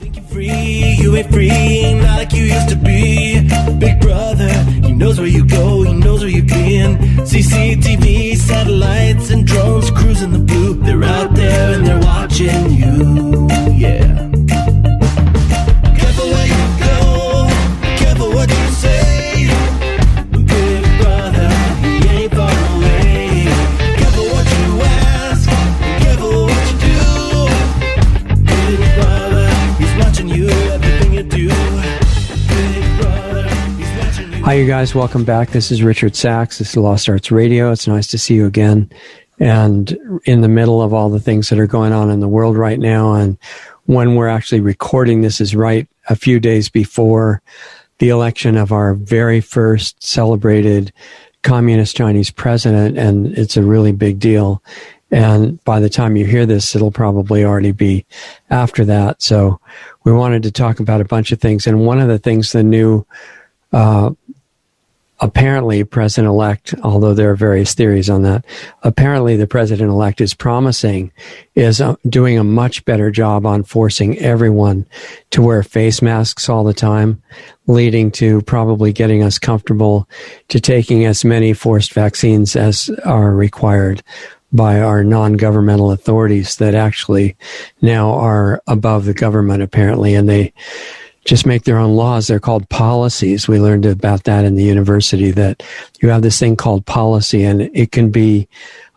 think you're free, you ain't free, not like you used to be. Big brother, he knows where you go, he knows where you've been. CCTV, satellites, and drones cruising the blue. They're out there and they're watching you, yeah. Careful where you go, careful what you say. Big brother, he ain't far away. Careful what you ask, careful what you do. Big brother, he's watching you, everything you do. Big brother, he's watching you. Hi, you guys. Welcome back. This is Richard Sachs. This is Lost Arts Radio. It's nice to see you again. And in the middle of all the things that are going on in the world right now, and when we're actually recording this is right a few days before the election of our very first celebrated communist Chinese president, and it's a really big deal. And by the time you hear this, it'll probably already be after that. So we wanted to talk about a bunch of things. And one of the things the new apparently president-elect, although there are various theories on that, apparently the president-elect is promising is doing a much better job on forcing everyone to wear face masks all the time, leading to probably getting us comfortable to taking as many forced vaccines as are required by our non-governmental authorities that actually now are above the government, apparently, and they just make their own laws. They're called policies. We learned about that in the university, that you have this thing called policy, and it can be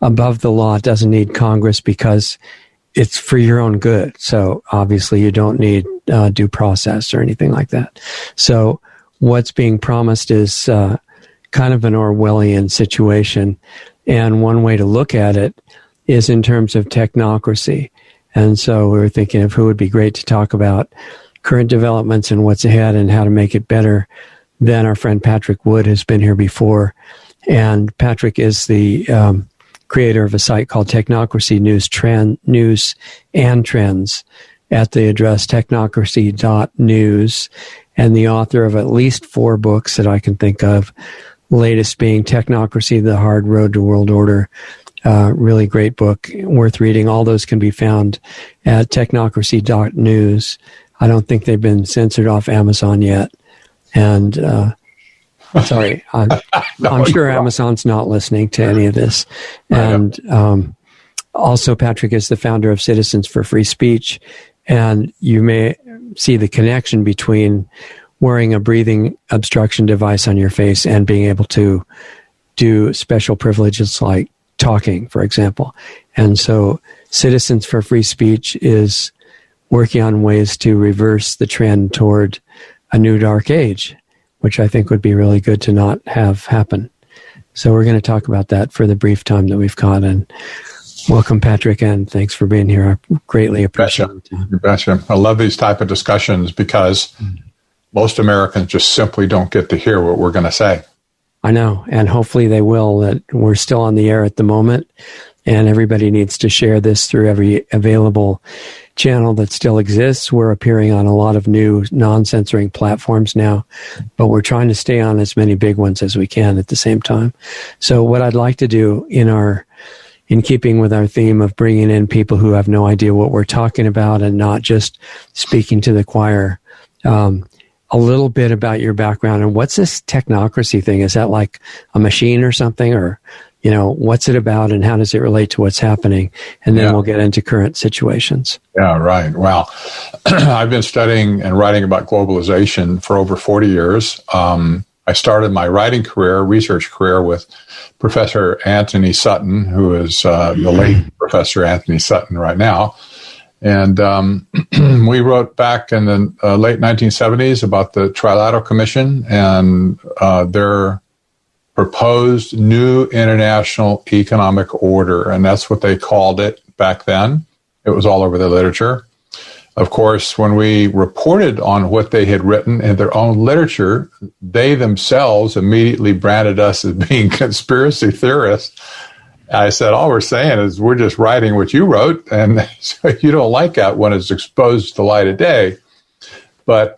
above the law. It doesn't need Congress because it's for your own good. So obviously you don't need due process or anything like that. So what's being promised is kind of an Orwellian situation. And one way to look at it is in terms of technocracy. And so we were thinking of who would be great to talk about current developments and what's ahead and how to make it better than our friend Patrick Wood, has been here before. And Patrick is the creator of a site called Technocracy News and Trends at the address technocracy.news, and the author of at least 4 books that I can think of, latest being Technocracy, The Hard Road to World Order. Really great book, worth reading. All those can be found at technocracy.news. I don't think they've been censored off Amazon yet. And sorry, I'm sure Amazon's not listening to any of this. And also, Patrick is the founder of Citizens for Free Speech. And you may see the connection between wearing a breathing obstruction device on your face and being able to do special privileges like talking, for example. And so Citizens for Free Speech is working on ways to reverse the trend toward a new dark age, which I think would be really good to not have happen. So we're going to talk about that for the brief time that we've got. And welcome, Patrick, and thanks for being here. I greatly appreciate it. You betcha. I love these type of discussions because most Americans just simply don't get to hear what we're going to say. I know, and hopefully they will. That we're still on the air at the moment, and everybody needs to share this through every available channel that still exists. We're appearing on a lot of new non-censoring platforms now, but we're trying to stay on as many big ones as we can at the same time. So what I'd like to do in keeping with our theme of bringing in people who have no idea what we're talking about and not just speaking to the choir, a little bit about your background and what's this technocracy thing? Is that like a machine or something, or what's it about and how does it relate to what's happening? And then we'll get into current situations. Yeah, right. Well, I've been studying and writing about globalization for over 40 years. I started my writing career, research career, with Professor Anthony Sutton, who is the late Professor Anthony Sutton right now. And we wrote back in the late 1970s about the Trilateral Commission and their proposed new international economic order, and that's what they called it back then. It was all over the literature. Of course, when we reported on what they had written in their own literature, they themselves immediately branded us as being conspiracy theorists. I said, all we're saying is we're just writing what you wrote, and so you don't like that when it's exposed to the light of day. But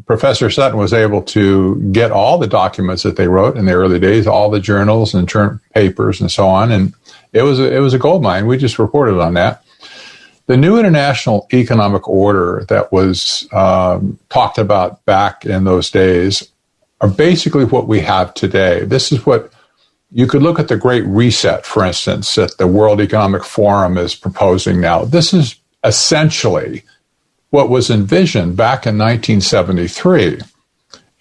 Professor Sutton was able to get all the documents that they wrote in the early days, all the journals and papers and so on, and it was a gold mine. We just reported on that. The new international economic order that was talked about back in those days are basically what we have today. This is what you could look at the Great Reset, for instance, that the World Economic Forum is proposing now. This is essentially what was envisioned back in 1973.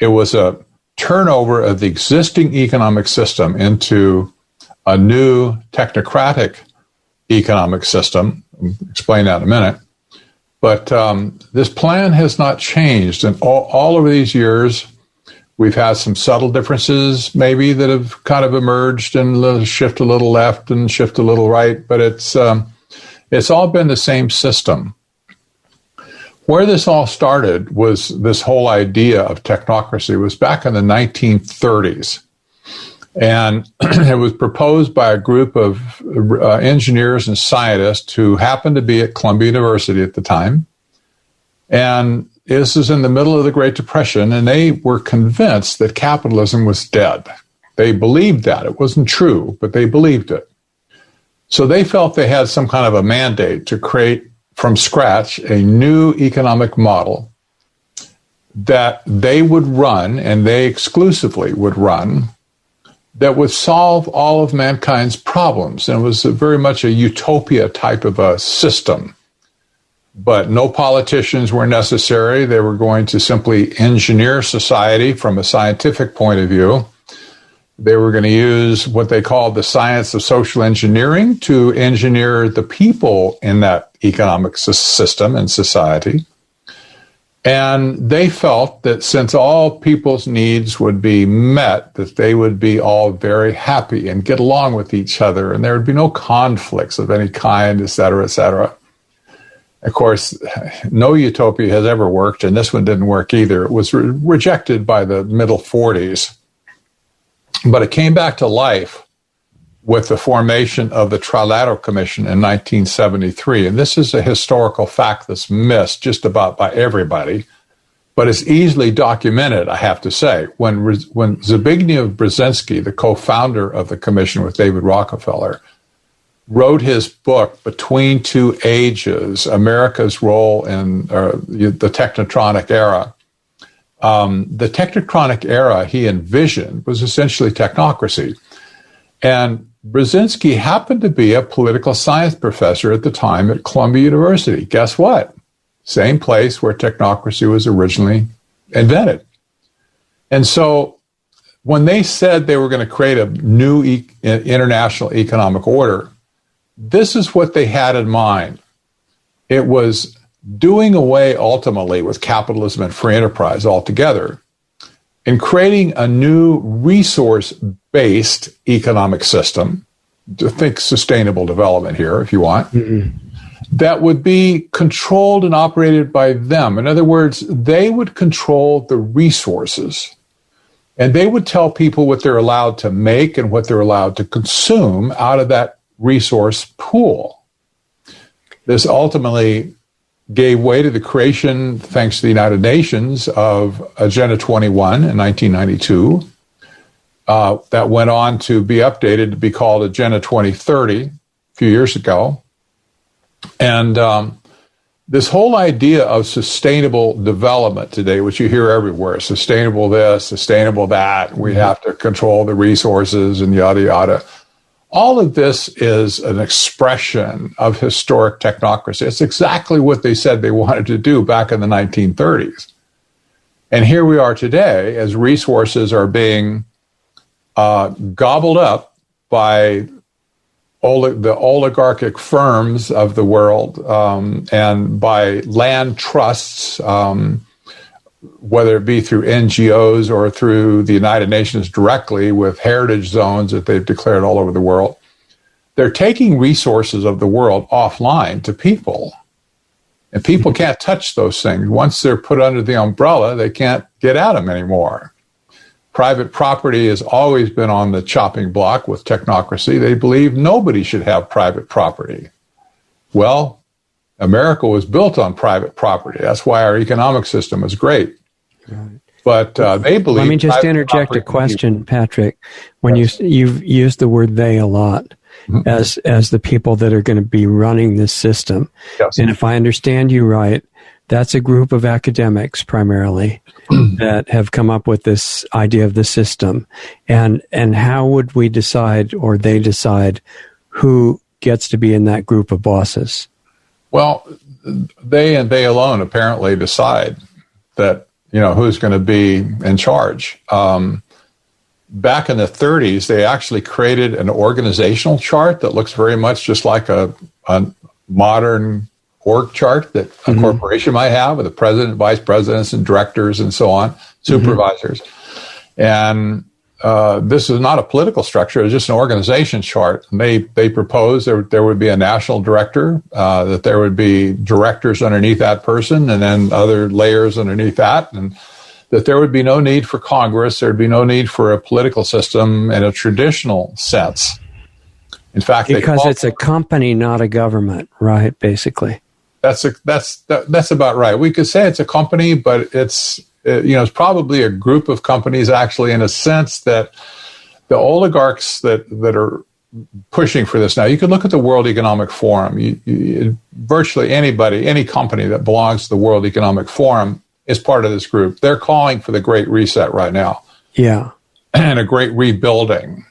It was a turnover of the existing economic system into a new technocratic economic system. I'll explain that in a minute. But this plan has not changed. And all over these years, we've had some subtle differences maybe that have kind of emerged and shift a little left and shift a little right. But it's all been the same system. Where this all started was this whole idea of technocracy was back in the 1930s. And it was proposed by a group of engineers and scientists who happened to be at Columbia University at the time. And this is in the middle of the Great Depression, and they were convinced that capitalism was dead. They believed that. It wasn't true, but they believed it. So they felt they had some kind of a mandate to create from scratch a new economic model that they would run, and they exclusively would run, that would solve all of mankind's problems. And it was very much a utopia type of a system. But no politicians were necessary. They were going to simply engineer society from a scientific point of view. They were going to use what they called the science of social engineering to engineer the people in that economic system and society. And they felt that since all people's needs would be met, that they would be all very happy and get along with each other, and there would be no conflicts of any kind, et cetera, et cetera. Of course, no utopia has ever worked, and this one didn't work either. It was rejected by the middle 40s. But it came back to life with the formation of the Trilateral Commission in 1973. And this is a historical fact that's missed just about by everybody, but it's easily documented, I have to say. When Zbigniew Brzezinski, the co-founder of the commission with David Rockefeller, wrote his book, Between Two Ages, America's Role in the Technotronic Era, the technocratic era he envisioned was essentially technocracy. And Brzezinski happened to be a political science professor at the time at Columbia University. Guess what? Same place where technocracy was originally invented. And so when they said they were going to create a new international economic order, this is what they had in mind. It was doing away ultimately with capitalism and free enterprise altogether and creating a new resource-based economic system, to think sustainable development here if you want, that would be controlled and operated by them. In other words, they would control the resources, and they would tell people what they're allowed to make and what they're allowed to consume out of that resource pool. This ultimately gave way to the creation, thanks to the United Nations, of Agenda 21 in 1992. That went on to be updated to be called Agenda 2030 a few years ago. And this whole idea of sustainable development today, which you hear everywhere, sustainable this, sustainable that, we have to control the resources and yada, yada. All of this is an expression of historic technocracy. It's exactly what they said they wanted to do back in the 1930s. And here we are today as resources are being gobbled up by the oligarchic firms of the world and by land trusts, whether it be through NGOs or through the United Nations directly with heritage zones that they've declared all over the world. They're taking resources of the world offline to people. And people can't touch those things. Once they're put under the umbrella, they can't get at them anymore. Private property has always been on the chopping block with technocracy. They believe nobody should have private property. Well, America was built on private property. That's why our economic system is great. But they believe... Let me just interject a question, Patrick. When you've used the word "they" a lot, as the people that are going to be running this system. Yes. And if I understand you right, that's a group of academics primarily that have come up with this idea of the system. And how would we decide, or they decide, who gets to be in that group of bosses? Well, they and they alone apparently decide that, who's going to be in charge. Back in the 30s, they actually created an organizational chart that looks very much just like a modern org chart that a corporation might have, with the president, vice presidents, and directors, and so on, supervisors. And this is not a political structure; it's just an organization chart. And they proposed there would be a national director, that there would be directors underneath that person, and then other layers underneath that, and that there would be no need for Congress, there'd be no need for a political system in a traditional sense. In fact, because it's a company, not a government, right? Basically, that's about right. We could say it's a company, but it's probably a group of companies, actually, in a sense that the oligarchs that are pushing for this now. You could look at the World Economic Forum. Virtually anybody, any company that belongs to the World Economic Forum is part of this group. They're calling for the Great Reset right now. Yeah. And a great rebuilding.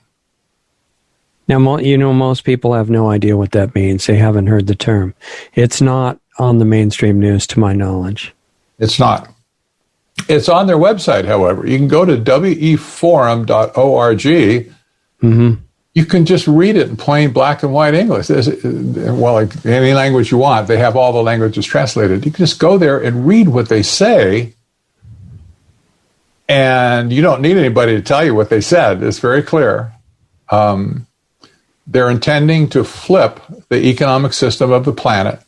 Now, most people have no idea what that means. They haven't heard the term. It's not on the mainstream news, to my knowledge. It's not. It's on their website, however. You can go to weforum.org. You can just read it in plain black and white English. Well, like any language you want. They have all the languages translated. You can just go there and read what they say, and you don't need anybody to tell you what they said. It's very clear. They're intending to flip the economic system of the planet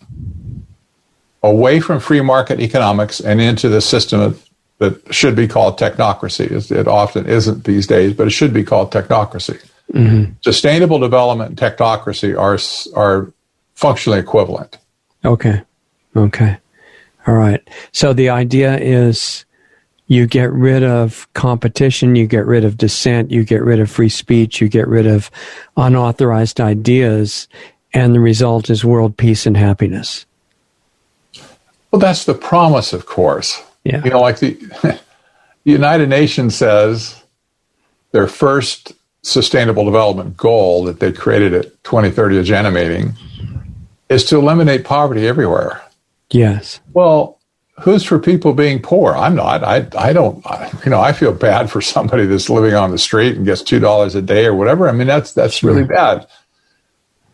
away from free market economics and into the system that should be called technocracy. It often isn't these days, but it should be called technocracy. Sustainable development and technocracy are functionally equivalent. Okay. All right. So the idea is you get rid of competition, you get rid of dissent, you get rid of free speech, you get rid of unauthorized ideas, and the result is world peace and happiness. Well, that's the promise, of course. Yeah. Like the United Nations says their first sustainable development goal that they created at 2030 Agenda meeting is to eliminate poverty everywhere. Yes. Well, who's for people being poor? I'm not. I don't. I feel bad for somebody that's living on the street and gets $2 a day or whatever. I mean, that's really bad.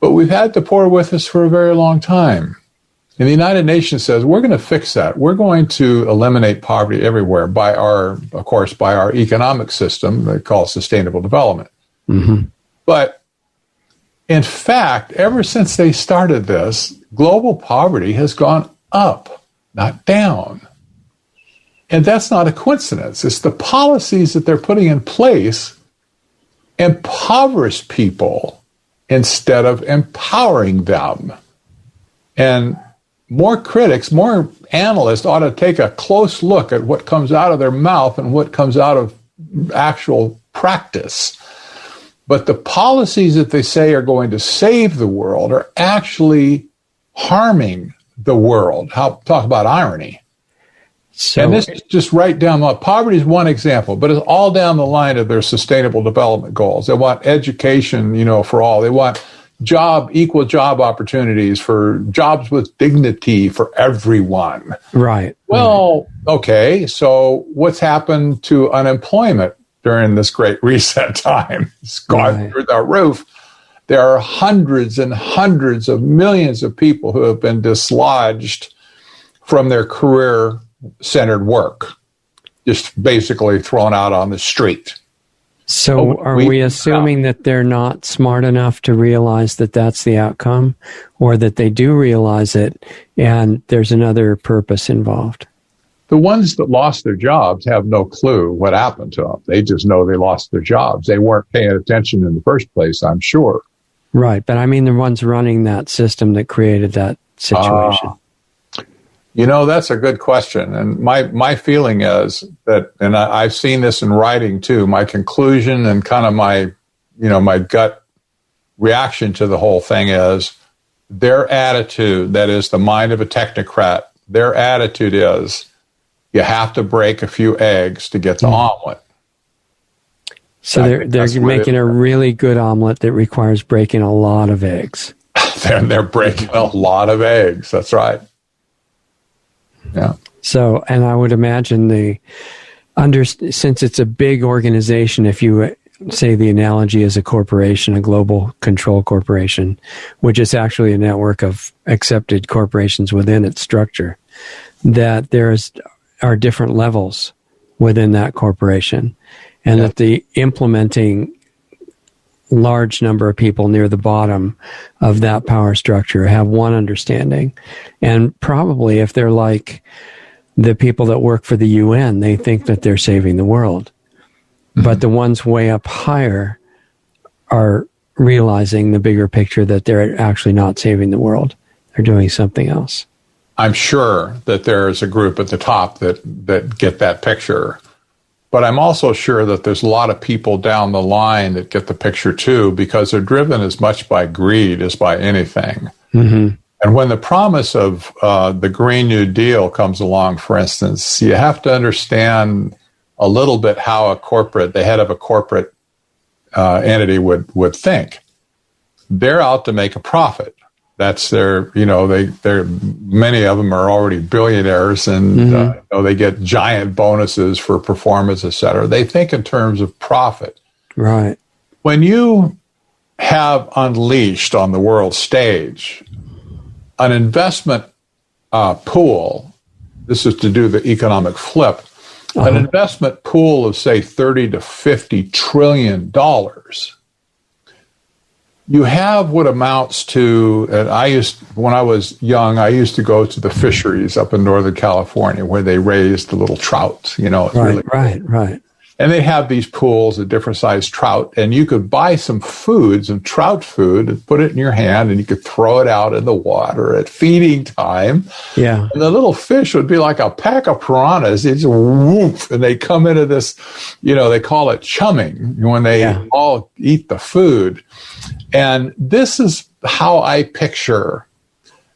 But we've had the poor with us for a very long time. And the United Nations says we're going to fix that. We're going to eliminate poverty everywhere by our economic system they call sustainable development. But in fact, ever since they started this, global poverty has gone up, not down. And that's not a coincidence. It's the policies that they're putting in place impoverish people instead of empowering them. And more critics, more analysts ought to take a close look at what comes out of their mouth and what comes out of actual practice. But the policies that they say are going to save the world are actually harming the world. Talk about irony. So, and this is just right down the line. Poverty is one example, but it's all down the line of their sustainable development goals. They want education, for all. They want equal job opportunities for jobs with dignity for everyone. Right. Well, okay. So what's happened to unemployment during this Great Reset time? It's gone through the roof. There are hundreds and hundreds of millions of people who have been dislodged from their career-centered work, just basically thrown out on the street. So are we assuming that they're not smart enough to realize that that's the outcome, or that they do realize it and there's another purpose involved? The ones that lost their jobs have no clue what happened to them. They just know they lost their jobs. They weren't paying attention in the first place, I'm sure. Right, but I mean the ones running that system that created that situation. That's a good question. And my feeling is that, and I've seen this in writing too, my conclusion and kind of my gut reaction to the whole thing is their attitude, that is the mind of a technocrat, their attitude is you have to break a few eggs to get the omelet. So they're making a really good omelet that requires breaking a lot of eggs. They're breaking a lot of eggs. That's right. Yeah. So, and I would imagine since it's a big organization, if you say the analogy is a corporation, a global control corporation, which is actually a network of accepted corporations within its structure, that are different levels within that corporation, and that the implementing large number of people near the bottom of that power structure have one understanding. And probably if they're like the people that work for the UN, they think that they're saving the world. Mm-hmm. But the ones way up higher are realizing the bigger picture that they're actually not saving the world. They're doing something else. I'm sure that there's a group at the top that get that picture. But I'm also sure that there's a lot of people down the line that get the picture too, because they're driven as much by greed as by anything. Mm-hmm. And when the promise of the Green New Deal comes along, for instance, you have to understand a little bit how the head of a corporate entity would think. They're out to make a profit. That's their, they're many of them are already billionaires, and they get giant bonuses for performance, et cetera. They think in terms of profit. Right. When you have unleashed on the world stage an investment pool, this is to do the economic flip, an investment pool of, say, $30 to $50 trillion. You have what amounts to, when I was young, I used to go to the fisheries up in Northern California where they raised the little trout, Right. And they have these pools of different sized trout, and you could buy some trout food, and put it in your hand, and you could throw it out in the water at feeding time. Yeah. And the little fish would be like a pack of piranhas. They just whoop, and they come into this, they call it chumming when they all eat the food. And this is how I picture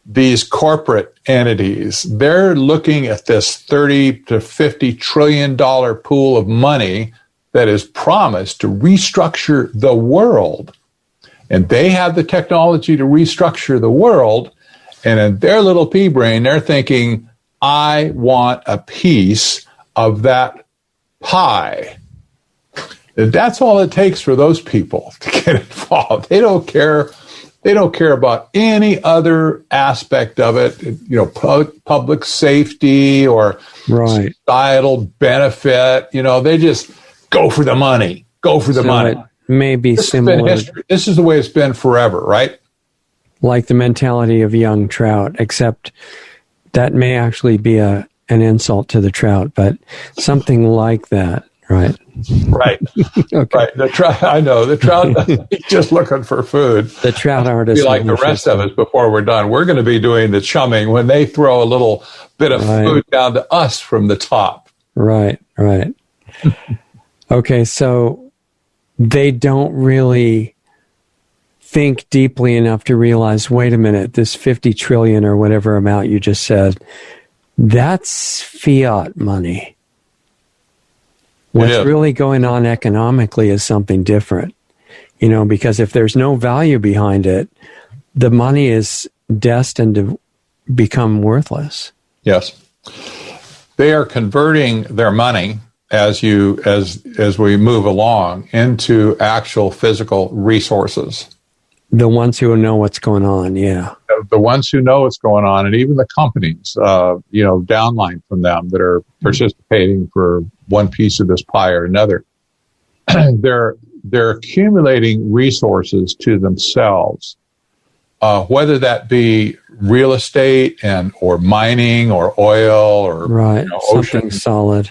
these corporate entities. They're looking at this $30 to $50 trillion pool of money that is promised to restructure the world. And they have the technology to restructure the world. And in their little pea brain, they're thinking, I want a piece of that pie. And that's all it takes for those people to get involved. They don't care. They don't care about any other aspect of it, public safety or societal benefit. They just go for the money. Go for the money. It may be similar. This is the way it's been forever, right? Like the mentality of young trout, except that may actually be an insult to the trout, but something like that. Right. Right. Okay. Right. The trout, he's just looking for food. The trout artist. Be like the rest of us before we're done. We're going to be doing the chumming when they throw a little bit of food down to us from the top. Right. Okay. So they don't really think deeply enough to realize, wait a minute, this 50 trillion or whatever amount you just said, that's fiat money. What's really going on economically is something different, because if there's no value behind it, the money is destined to become worthless. Yes. They are converting their money as we move along into actual physical resources. The ones who know what's going on, yeah. The ones who know what's going on, and even the companies, downline from them that are participating for one piece of this pie or another, they're accumulating resources to themselves, whether that be real estate or mining or oil or something solid.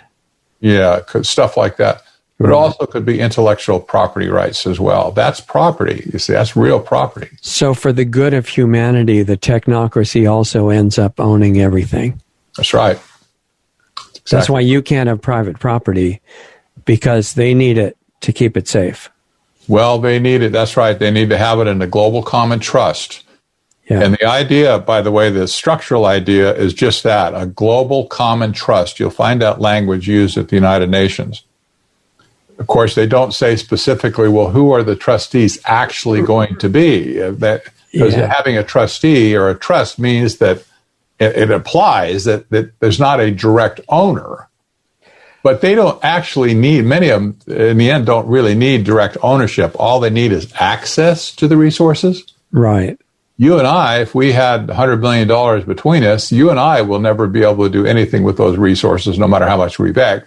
Yeah, stuff like that. But it also could be intellectual property rights as well. That's property. You see, that's real property. So for the good of humanity, the technocracy also ends up owning everything. That's right. Exactly. That's why you can't have private property, because they need it to keep it safe. Well, they need it. That's right. They need to have it in a global common trust. Yeah. And the idea, by the way, the structural idea is just that, a global common trust. You'll find that language used at the United Nations. Of course, they don't say specifically, well, who are the trustees actually going to be? Because having a trustee or a trust means that it implies that there's not a direct owner. But they don't actually need, many of them, in the end, don't really need direct ownership. All they need is access to the resources. Right. You and I, if we had $100 million between us, you and I will never be able to do anything with those resources, no matter how much we beg.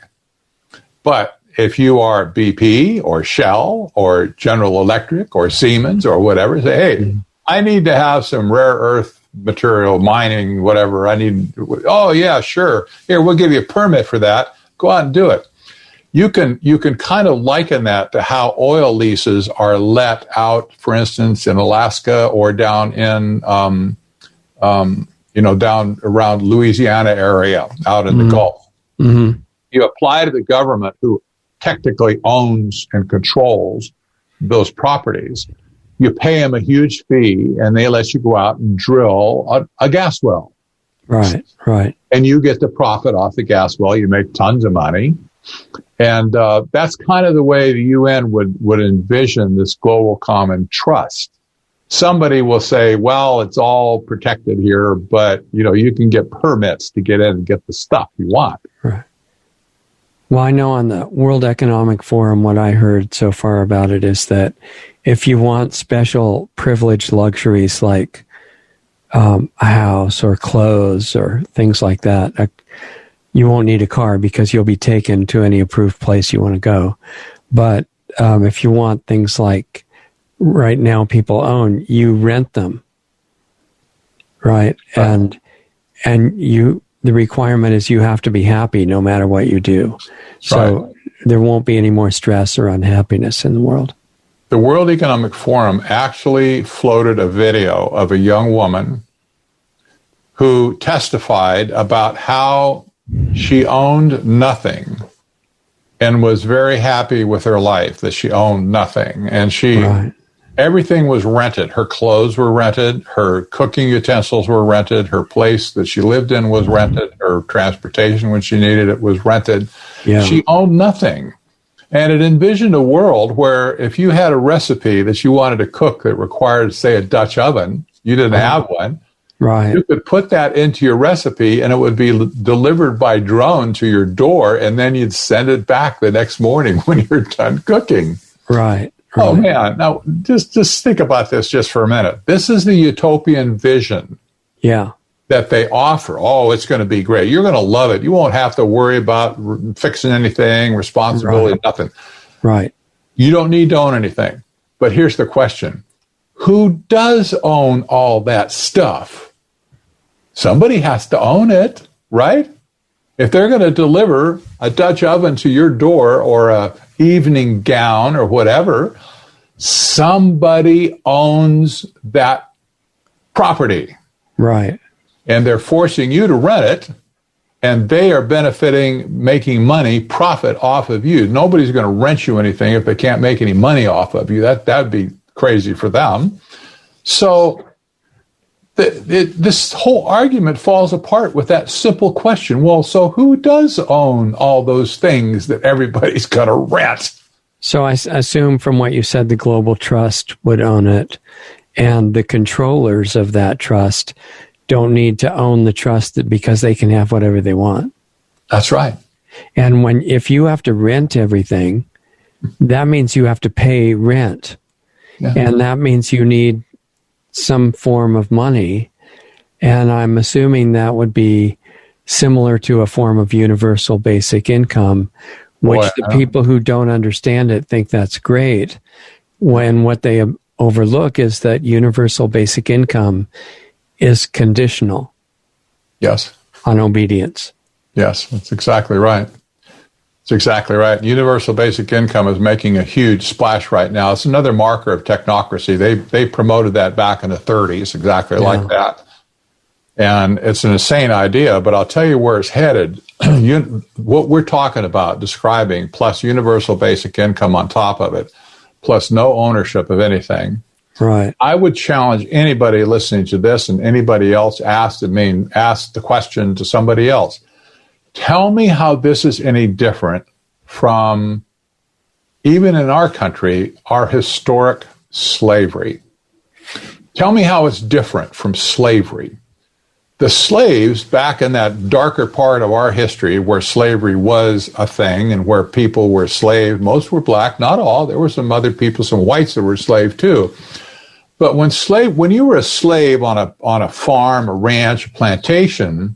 But if you are BP or Shell or General Electric or Siemens or whatever, say, hey, I need to have some rare earth material mining, whatever. I need, oh, yeah, sure. Here, we'll give you a permit for that. Go out and do it. You can kind of liken that to how oil leases are let out, for instance, in Alaska or down in, down around Louisiana area, out in the Gulf. Mm-hmm. You apply to the government, who technically owns and controls those properties. You pay them a huge fee, and they let you go out and drill a gas well. Right, right. And you get the profit off the gas well. You make tons of money. And that's kind of the way the UN would envision this global common trust. Somebody will say, well, it's all protected here, but, you can get permits to get in and get the stuff you want. Right. Well, I know on the World Economic Forum, what I heard so far about it is that if you want special privileged luxuries like a house or clothes or things like that, you won't need a car because you'll be taken to any approved place you want to go. But if you want things like right now people own, you rent them, right? And the requirement is you have to be happy no matter what you do. So there won't be any more stress or unhappiness in the world. The World Economic Forum actually floated a video of a young woman who testified about how she owned nothing and was very happy with her life, that she owned nothing. And everything was rented. Her clothes were rented. Her cooking utensils were rented. Her place that she lived in was rented. Her transportation when she needed it was rented. Yeah. She owned nothing. And it envisioned a world where if you had a recipe that you wanted to cook that required, say, a Dutch oven, you didn't have one. Right. You could put that into your recipe and it would be delivered by drone to your door, and then you'd send it back the next morning when you're done cooking. Right. Oh, man. Now, just think about this just for a minute. This is the utopian vision that they offer. Oh, it's going to be great. You're going to love it. You won't have to worry about fixing anything, responsibility, nothing. Right. You don't need to own anything. But here's the question. Who does own all that stuff? Somebody has to own it, right? If they're going to deliver a Dutch oven to your door or a evening gown or whatever, somebody owns that property. Right. And they're forcing you to rent it, and they are benefiting, making money, profit off of you. Nobody's going to rent you anything if they can't make any money off of you. That'd be crazy for them. So this whole argument falls apart with that simple question. Well, so who does own all those things that everybody's going to rent? So I assume from what you said, the global trust would own it, and the controllers of that trust don't need to own the trust because they can have whatever they want. That's right. And if you have to rent everything, that means you have to pay rent. Yeah. And that means you need some form of money. And I'm assuming that would be similar to a form of universal basic income, which the people who don't understand it think that's great, when what they overlook is that universal basic income is conditional. Yes. On obedience. Yes, that's exactly right. It's exactly right. Universal basic income is making a huge splash right now. It's another marker of technocracy. They promoted that back in the 30s, exactly like that. And it's an insane idea, but I'll tell you where it's headed. What we're talking about, describing, plus universal basic income on top of it, plus no ownership of anything. Right. I would challenge anybody listening to this and anybody else ask the question to somebody else. Tell me how this is any different from, even in our country, our historic slavery. Tell me how it's different from slavery. The slaves, back in that darker part of our history where slavery was a thing and where people were slaves, most were black, not all. There were some other people, some whites that were slave too. But when you were a slave on a farm, a ranch, a plantation,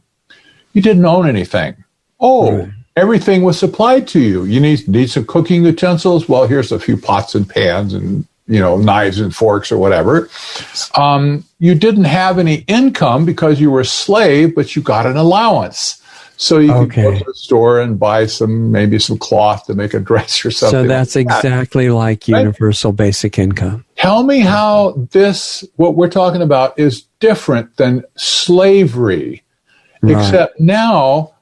you didn't own anything. Right. Everything was supplied to you. You need some cooking utensils. Well, here's a few pots and pans and knives and forks or whatever. You didn't have any income because you were a slave, but you got an allowance. So you could go to the store and buy maybe some cloth to make a dress or something. So that's exactly like universal basic income. Tell me how what we're talking about, is different than slavery, except now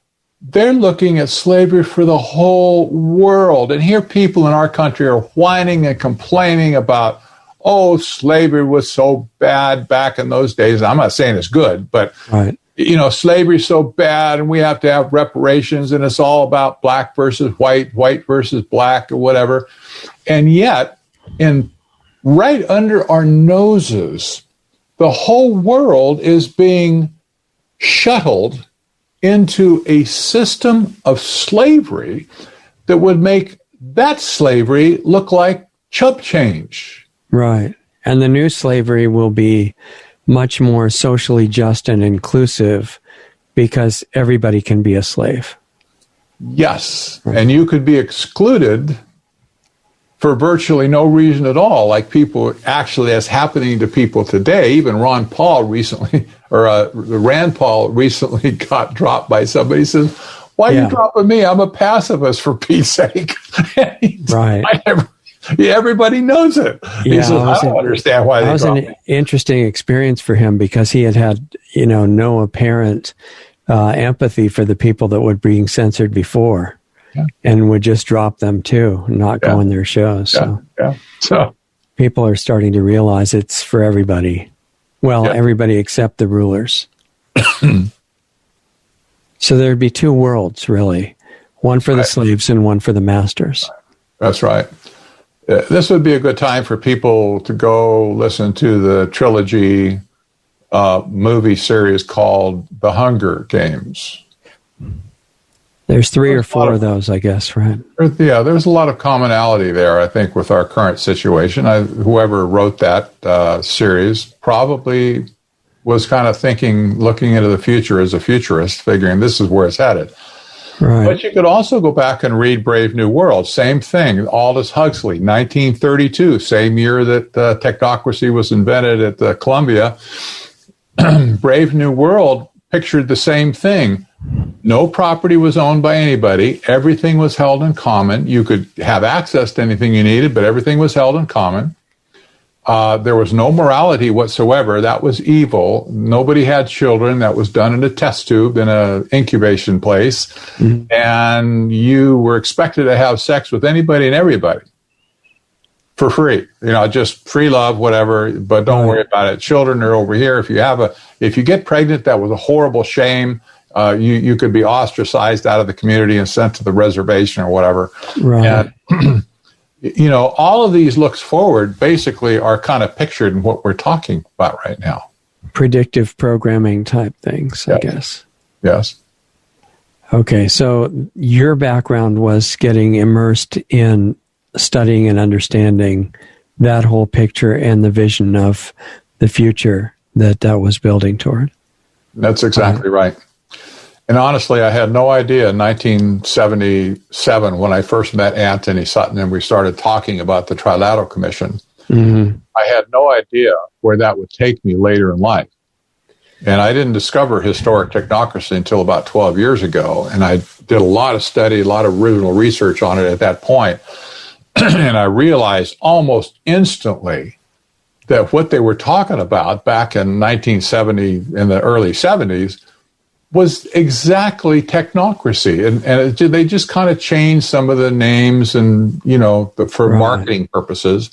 they're looking at slavery for the whole world. And here people in our country are whining and complaining about, slavery was so bad back in those days. I'm not saying it's good, but, slavery's so bad and we have to have reparations and it's all about black versus white versus black or whatever. And yet, right under our noses, the whole world is being shuttled into a system of slavery that would make that slavery look like chump change. Right. And the new slavery will be much more socially just and inclusive because everybody can be a slave. Yes. Right. And you could be excluded for virtually no reason at all, like people actually, as happening to people today. Even Rand Paul recently got dropped by somebody. He says, why are you dropping me? I'm a pacifist, for Pete's sake. Right. Everybody knows it. He says, I don't understand why they dropped me. That was an interesting experience for him because he had no apparent empathy for the people that were being censored before. And would just drop them too, not go on their shows. So people are starting to realize it's for everybody. Well, everybody except the rulers. So there'd be two worlds, really. One for the slaves and one for the masters. That's right. This would be a good time for people to go listen to the trilogy movie series called The Hunger Games. There's 3 or 4 of those, I guess, right? Yeah, there's a lot of commonality there, I think, with our current situation. Whoever wrote that series probably was kind of looking into the future as a futurist, figuring this is where it's headed. Right. But you could also go back and read Brave New World. Same thing, Aldous Huxley, 1932, same year that Technocracy was invented at Columbia. Brave New World pictured the same thing. No property was owned by anybody. Everything was held in common. You could have access to anything you needed, but everything was held in common. There was no morality whatsoever. That was evil. Nobody had children. That was done in a test tube in an incubation place. Mm-hmm. And you were expected to have sex with anybody and everybody for free. Just free love, whatever, but don't worry about it. Children are over here. If you get pregnant, that was a horrible shame. You could be ostracized out of the community and sent to the reservation or whatever. Right. And, all of these looks forward basically are kind of pictured in what we're talking about right now. Predictive programming type things, I guess. Yes. Okay, so your background was getting immersed in studying and understanding that whole picture and the vision of the future that was building toward. That's exactly right. And honestly, I had no idea in 1977 when I first met Anthony Sutton and we started talking about the Trilateral Commission. Mm-hmm. I had no idea where that would take me later in life. And I didn't discover historic technocracy until about 12 years ago. And I did a lot of study, a lot of original research on it at that point. And I realized almost instantly that what they were talking about back in 1970, in the early 70s, was exactly Technocracy. And they just kind of changed some of the names and, for marketing purposes,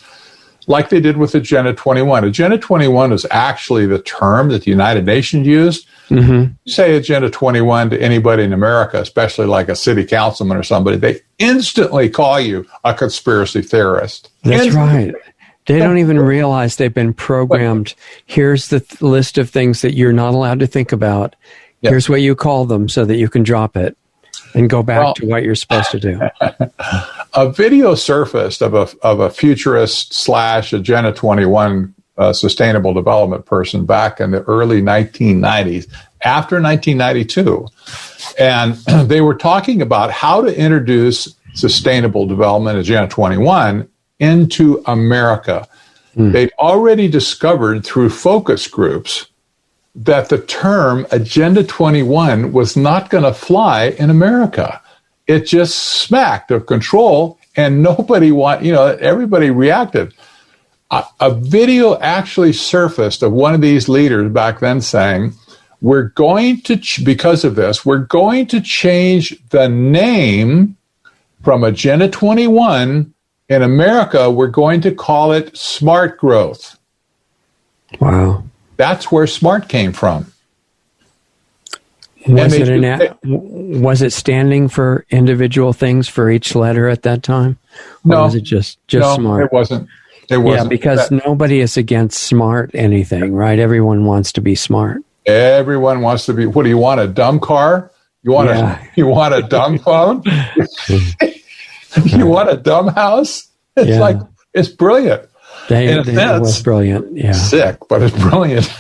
like they did with Agenda 21. Agenda 21 is actually the term that the United Nations used. Mm-hmm. You say Agenda 21 to anybody in America, especially like a city councilman or somebody, they instantly call you a conspiracy theorist. That's right. They don't even realize they've been programmed. Here's the list of things that you're not allowed to think about. Yep. Here's what you call them so that you can drop it and go back to what you're supposed to do. A video surfaced of a futurist / Agenda 21 sustainable development person back in the early 1990s, after 1992. And they were talking about how to introduce sustainable development, Agenda 21, into America. They'd already discovered through focus groups that the term Agenda 21 was not going to fly in America. It just smacked of control, and everybody reacted. A video actually surfaced of one of these leaders back then saying, because of this, we're going to change the name from Agenda 21. In America, we're going to call it smart growth. Wow. That's where smart came from. Was it standing for individual things for each letter at that time? Or No. Was it just No, smart? it wasn't. Yeah, because nobody is against smart anything, right? Everyone wants to be smart. Everyone wants to be. What do you want? A dumb car? You want a dumb phone? You want a dumb house? It's brilliant. It was brilliant. Yeah. Sick, but it's brilliant.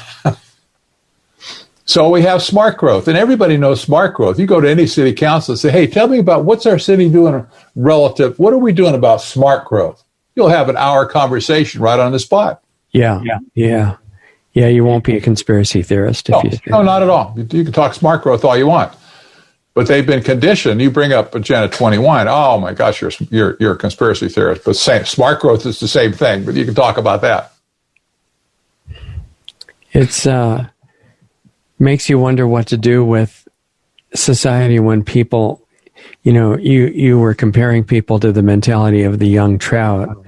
So we have smart growth, and everybody knows smart growth. You go to any city council and say, hey, tell me about what's our city doing relative, what are we doing about smart growth? You'll have an hour conversation right on the spot. Yeah, you won't be a conspiracy theorist if you say No, not at all. You can talk smart growth all you want. But they've been conditioned. You bring up Agenda 21. Oh my gosh, you're a conspiracy theorist. But smart growth is the same thing. But you can talk about that. It's makes you wonder what to do with society when people, you were comparing people to the mentality of the young trout,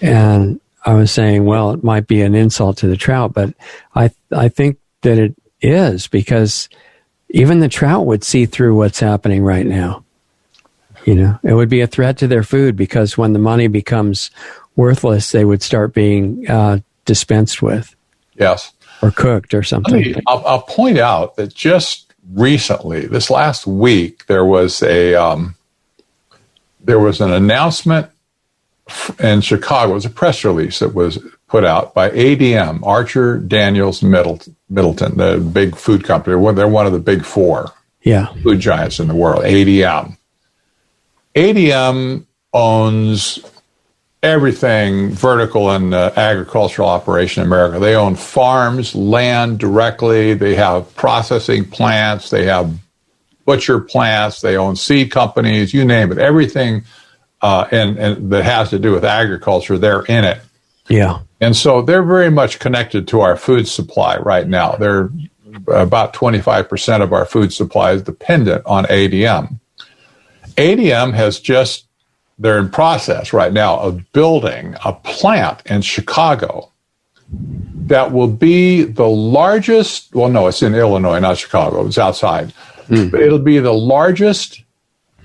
and I was saying, well, it might be an insult to the trout, but I think that it is, because even the trout would see through what's happening right now. It would be a threat to their food, because when the money becomes worthless, they would start being dispensed with. Yes. Or cooked or something. I'll point out that just recently, this last week, there was an announcement in Chicago. It was a press release that was put out by ADM, Archer Daniels Middleton, the big food company. They're one of the big four food giants in the world, ADM. ADM owns everything vertical in the agricultural operation in America. They own farms, land directly. They have processing plants. They have butcher plants. They own seed companies, you name it. Everything and that has to do with agriculture, they're in it. Yeah. And so they're very much connected to our food supply right now. They're about 25% of our food supply is dependent on ADM. ADM they're in process right now of building a plant in Chicago that will be the largest, well, no, it's in Illinois, not Chicago, it's outside, but it'll be the largest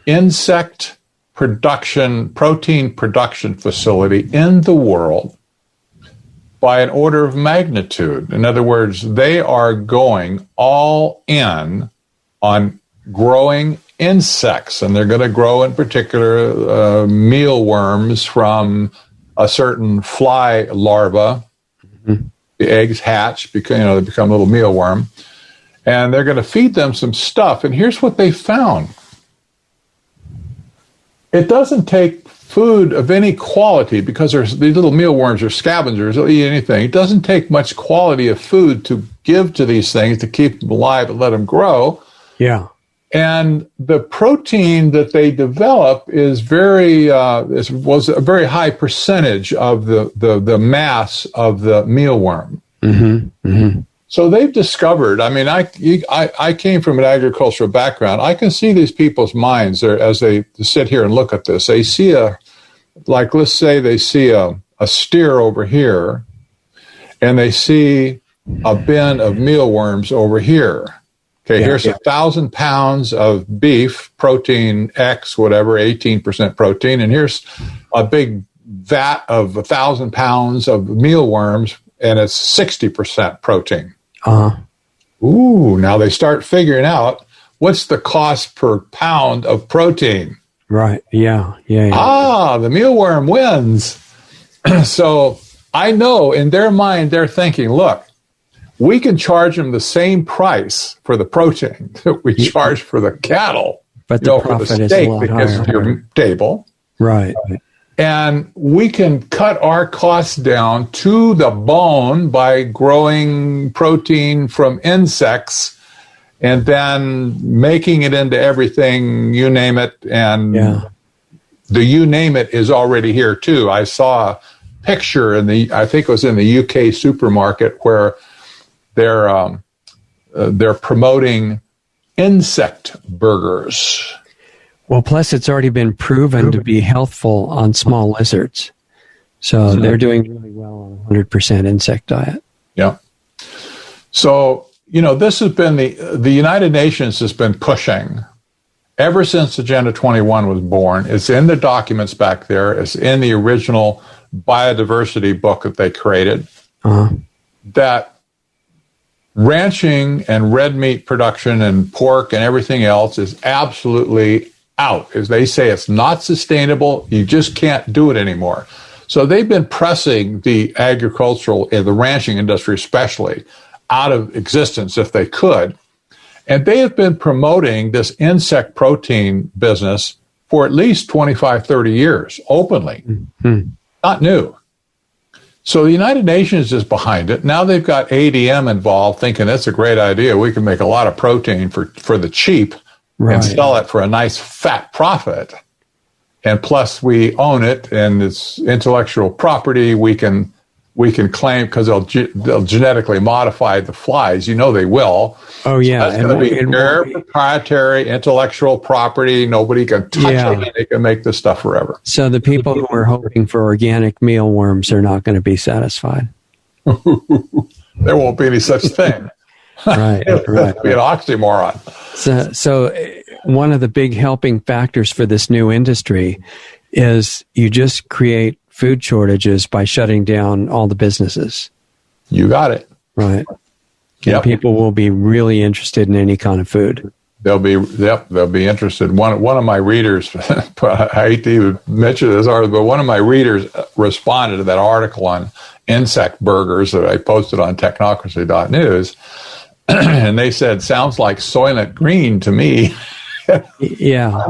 insect protein production facility in the world by an order of magnitude. In other words, they are going all in on growing insects, and they're going to grow in particular mealworms from a certain fly larva. Mm-hmm. The eggs hatch, they become a little mealworm, and they're going to feed them some stuff. And here's what they found. It doesn't take food of any quality, because these little mealworms are scavengers, they'll eat anything. It doesn't take much quality of food to give to these things to keep them alive and let them grow. Yeah. And the protein that they develop was a very high percentage of the mass of the mealworm. Mm-hmm. Mm-hmm. So they've discovered, I mean, I came from an agricultural background. I can see these people's minds as they sit here and look at this. They see let's say they see a steer over here, and they see a bin of mealworms over here. Okay, here's 1,000 pounds of beef, protein X, whatever, 18% protein, and here's a big vat of 1,000 pounds of mealworms, and it's 60% protein. Ooh, now they start figuring out what's the cost per pound of protein. Right. Yeah. The mealworm wins. So I know in their mind, they're thinking, look, we can charge them the same price for the protein that we charge for the cattle, but the profit for the is steak a lot that gets higher. to your table. Right. And we can cut our costs down to the bone by growing protein from insects and then making it into everything, you name it. And the you name it is already here too. I saw a picture I think it was in the UK supermarket where they're promoting insect burgers. Well, plus it's already been proven to be healthful on small lizards. So they're doing really well on a 100% insect diet. Yeah. So, this has been the United Nations has been pushing ever since Agenda 21 was born. It's in the documents back there. It's in the original biodiversity book that they created. That ranching and red meat production and pork and everything else is absolutely out. As they say, it's not sustainable. You just can't do it anymore. So they've been pressing the agricultural and the ranching industry especially out of existence if they could. And they have been promoting this insect protein business for at least 25, 30 years openly. Not new. So the United Nations is behind it. Now they've got ADM involved, thinking that's a great idea. We can make a lot of protein for the cheap and sell it for a nice fat profit. And plus we own it and it's intellectual property. We can claim because they'll genetically modify the flies. They will. Oh, yeah. So that's going to be their proprietary intellectual property. Nobody can touch it. They can make this stuff forever. So the people who are hoping for organic mealworms are not going to be satisfied. There won't be any such thing. Right. It'll be an oxymoron. So one of the big helping factors for this new industry is you just create food shortages by shutting down all the businesses. You got it. Right. Yep. And people will be really interested in any kind of food. They'll be interested. One of my readers, I hate to even mention this article, but one of my readers responded to that article on insect burgers that I posted on technocracy.news, and they said, sounds like Soylent Green to me. Yeah.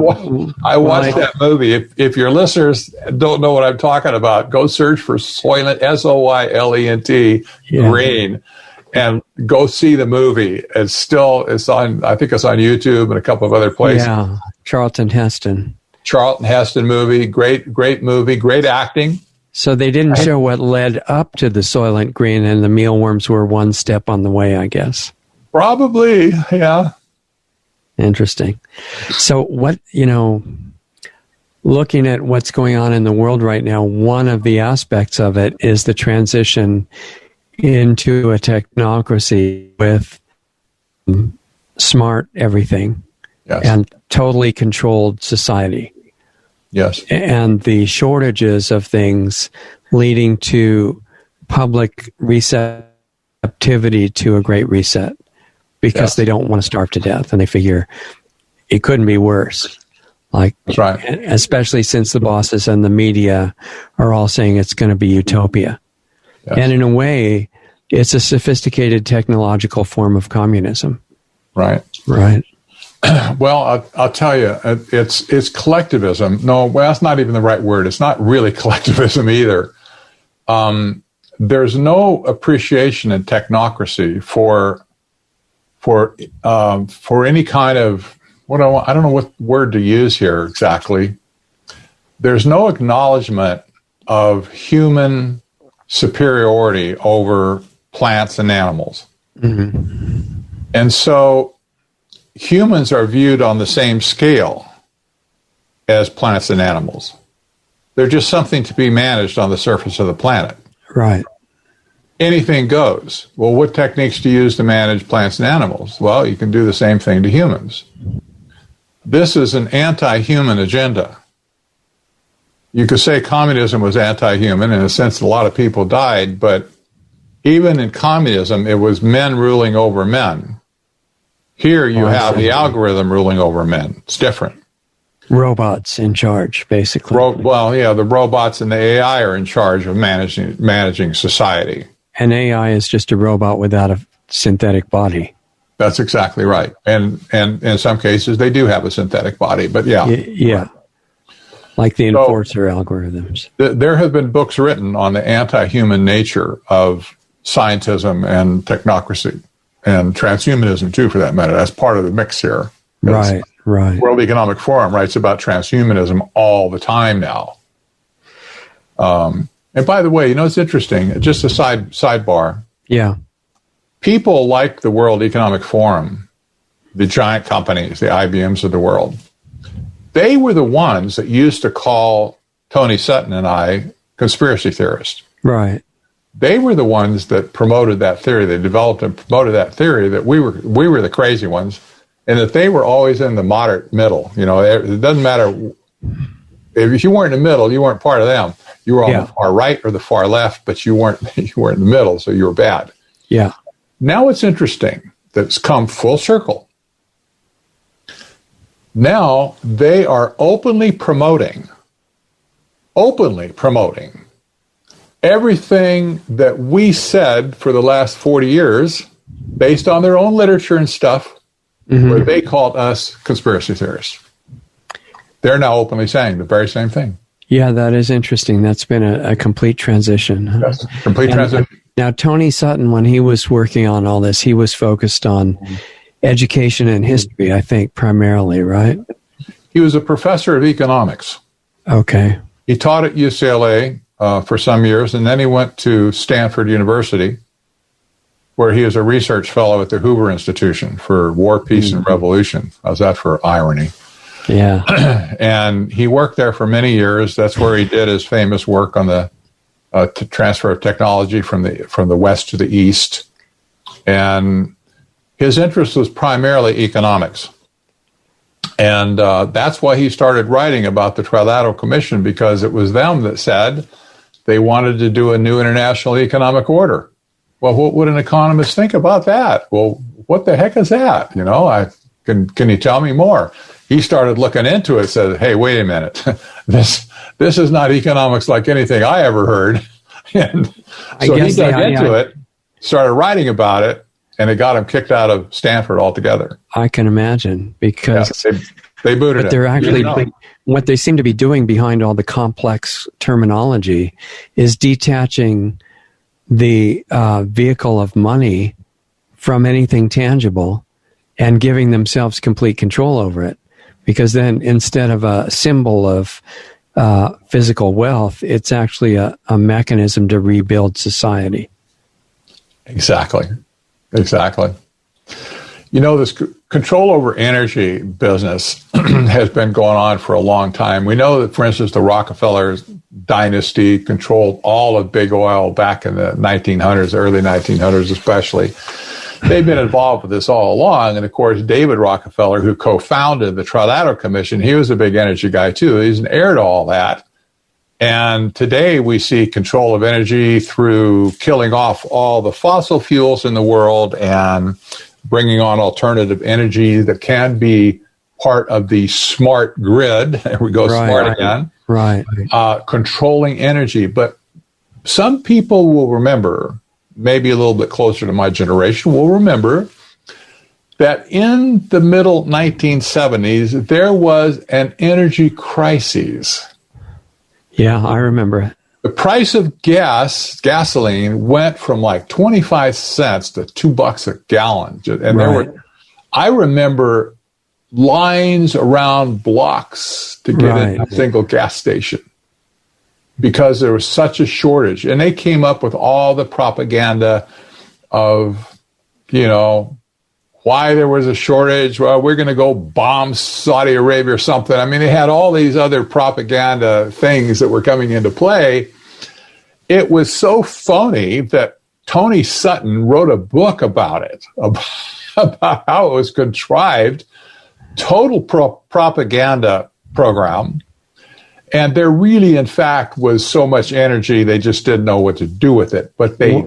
I watched that movie. If your listeners don't know what I'm talking about, go search for Soylent, Soylent, Green, and go see the movie. It's on, I think it's on YouTube and a couple of other places. Yeah. Charlton Heston movie. Great movie. Great acting. So they didn't show what led up to the Soylent Green, and the mealworms were one step on the way, I guess. Probably. Yeah. Interesting. So looking at what's going on in the world right now, one of the aspects of it is the transition into a technocracy with smart everything and totally controlled society. Yes. And the shortages of things leading to public receptivity to a great reset. Because they don't want to starve to death, and they figure it couldn't be worse. That's right. Especially since the bosses and the media are all saying it's going to be utopia. Yes. And in a way, it's a sophisticated technological form of communism. Right. Right. Well, I'll tell you, it's collectivism. No, well, that's not even the right word. It's not really collectivism either. There's no appreciation in technocracy for any kind of I don't know what word to use here exactly. There's no acknowledgement of human superiority over plants and animals. Mm-hmm. And so humans are viewed on the same scale as plants and animals. They're just something to be managed on the surface of the planet. Right. Anything goes. Well, what techniques do you use to manage plants and animals? Well, you can do the same thing to humans. This is an anti-human agenda. You could say communism was anti-human. In a sense, a lot of people died, but even in communism, it was men ruling over men. Here you have the algorithm ruling over men. It's different. Robots in charge, basically. The robots and the AI are in charge of managing society. And AI is just a robot without a synthetic body. That's exactly right. And in some cases, they do have a synthetic body, but yeah. Yeah. Like the enforcer algorithms. There have been books written on the anti-human nature of scientism and technocracy and transhumanism, too, for that matter. That's part of the mix here. Right. World Economic Forum writes about transhumanism all the time now. And by the way, it's interesting, just a sidebar. Yeah. People like the World Economic Forum, the giant companies, the IBMs of the world. They were the ones that used to call Tony Sutton and I conspiracy theorists. Right. They were the ones that promoted that theory. They developed and promoted that theory that we were the crazy ones, and that they were always in the moderate middle. It doesn't matter if you weren't in the middle, you weren't part of them. You were on the far right or the far left, but you weren't in the middle, so you were bad. Yeah. Now it's interesting that it's come full circle. Now they are openly promoting everything that we said for the last 40 years, based on their own literature and stuff, where they called us conspiracy theorists. They're now openly saying the very same thing. Yeah, that is interesting. That's been a complete transition. Yes, complete transition. Now, Tony Sutton, when he was working on all this, he was focused on education and history, I think, primarily, right? He was a professor of economics. Okay. He taught at UCLA for some years, and then he went to Stanford University, where he was a research fellow at the Hoover Institution for War, Peace, and Revolution. How's that for irony? Yeah. And he worked there for many years. That's where he did his famous work on the transfer of technology from the West to the East. And his interest was primarily economics. And that's why he started writing about the Trilateral Commission, because it was them that said they wanted to do a new international economic order. Well, what would an economist think about that? Well, what the heck is that? Can you tell me more? He started looking into it, said, hey, wait a minute. This is not economics like anything I ever heard. And so he dug into it, started writing about it, and it got him kicked out of Stanford altogether. I can imagine, because they booted they're actually what they seem to be doing behind all the complex terminology is detaching the vehicle of money from anything tangible and giving themselves complete control over it. Because then instead of a symbol of physical wealth, it's actually a mechanism to rebuild society. Exactly. This control over energy business has been going on for a long time. We know that, for instance, the Rockefeller dynasty controlled all of big oil back in the 1900s, early 1900s especially. They've been involved with this all along. And, of course, David Rockefeller, who co-founded the Trilateral Commission, he was a big energy guy, too. He's an heir to all that. And today we see control of energy through killing off all the fossil fuels in the world and bringing on alternative energy that can be part of the smart grid. There we go, smart again. Right. Controlling energy. But some people will remember, maybe a little bit closer to my generation, will remember that in the middle 1970s, there was an energy crisis. Yeah, I remember it. The price of gasoline went from like 25 cents to $2 a gallon. And I remember lines around blocks to get in a single gas station because there was such a shortage. And they came up with all the propaganda of why there was a shortage. Well, we're going to go bomb Saudi Arabia or something. I mean, they had all these other propaganda things that were coming into play. It was so phony that Tony Sutton wrote a book about it, about how it was contrived, total propaganda program. And there really, in fact, was so much energy, they just didn't know what to do with it. But they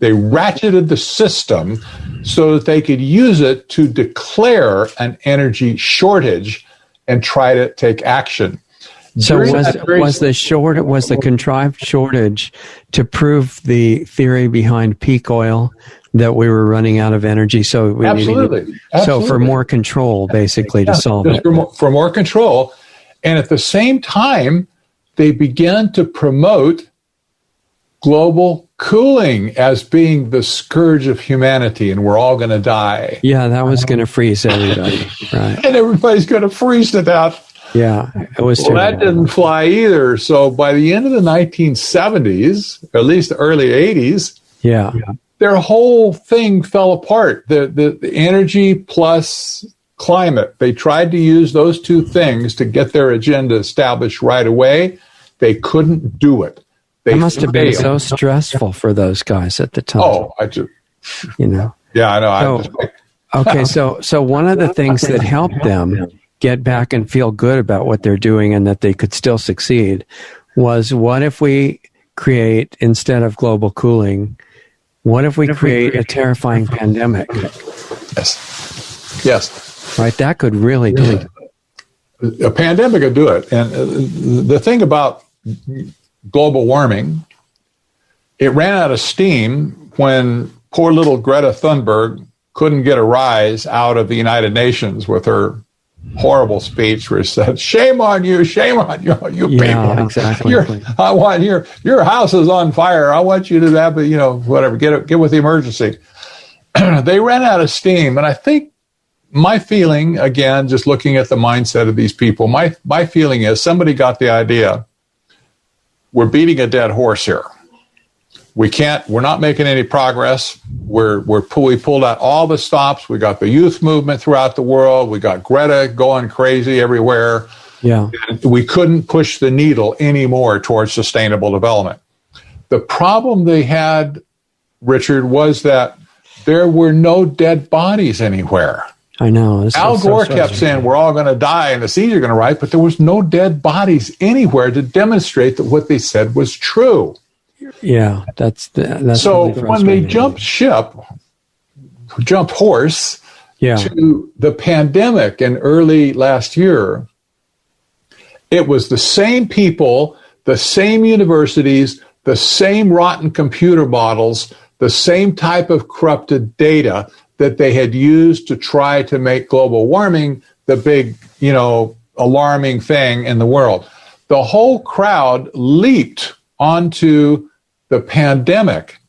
ratcheted the system so that they could use it to declare an energy shortage and try to take action. So was the contrived shortage to prove the theory behind peak oil that we were running out of energy? So Absolutely. So for more control, basically, to solve it. For more control. And at the same time, they began to promote global cooling as being the scourge of humanity, and we're all going to die. Yeah, that was going to freeze everybody, right? And everybody's going to freeze to death. Yeah, it was. Well, that didn't fly either. So by the end of the 1970s, or at least the early 80s, their whole thing fell apart. The energy plus climate. They tried to use those two things to get their agenda established right away. They couldn't do it. It must have been so stressful for those guys at the time. Oh, I just, Yeah, I know. Okay, so one of the things that helped them get back and feel good about what they're doing and that they could still succeed was, what if we create, instead of global cooling, what if we create a terrifying pandemic? Yes. Right, that could really do it. A pandemic would do it. And the thing about global warming, it ran out of steam when poor little Greta Thunberg couldn't get a rise out of the United Nations with her horrible speech where she said, shame on you, you people. Exactly. I want your house is on fire. I want you to have, whatever, get with the emergency. They ran out of steam. And I think my feeling, again, just looking at the mindset of these people, my feeling is somebody got the idea, we're beating a dead horse here. We're not making any progress. We pulled out all the stops. We got the youth movement throughout the world. We got Greta going crazy everywhere. Yeah. And we couldn't push the needle anymore towards sustainable development. The problem they had, Richard, was that there were no dead bodies anywhere. I know. Al Gore kept saying we're all going to die and the seas are going to rise, but there was no dead bodies anywhere to demonstrate that what they said was true. Yeah, that's so really when they jumped horse to the pandemic in early last year, it was the same people, the same universities, the same rotten computer models, the same type of corrupted data that they had used to try to make global warming the big, alarming thing in the world. The whole crowd leaped onto the pandemic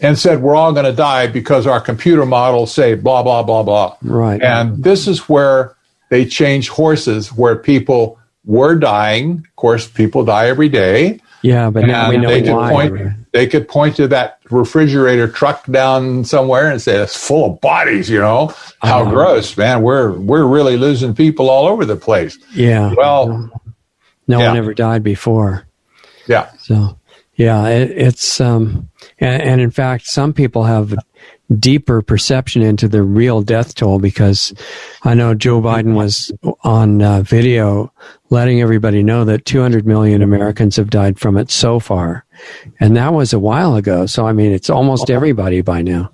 and said, we're all going to die because our computer models say blah, blah, blah, blah. Right. And this is where they changed horses, where people were dying. Of course, people die every day. Yeah, but now we know why. They could point to that refrigerator truck down somewhere and say, it's full of bodies, How gross, man. We're really losing people all over the place. Yeah. Well, no one ever died before. Yeah. So, it's and in fact, some people have deeper perception into the real death toll, because I know Joe Biden was on video letting everybody know that 200 million Americans have died from it so far. And that was a while ago. So, I mean, it's almost everybody by now.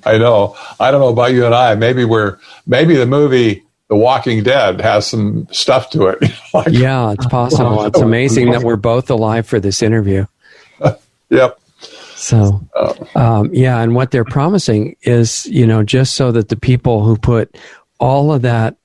I know. I don't know about you and I. Maybe the movie The Walking Dead has some stuff to it. Yeah, it's possible. It's amazing that we're both alive for this interview. Yep. So, and what they're promising is, just so that the people who put all of that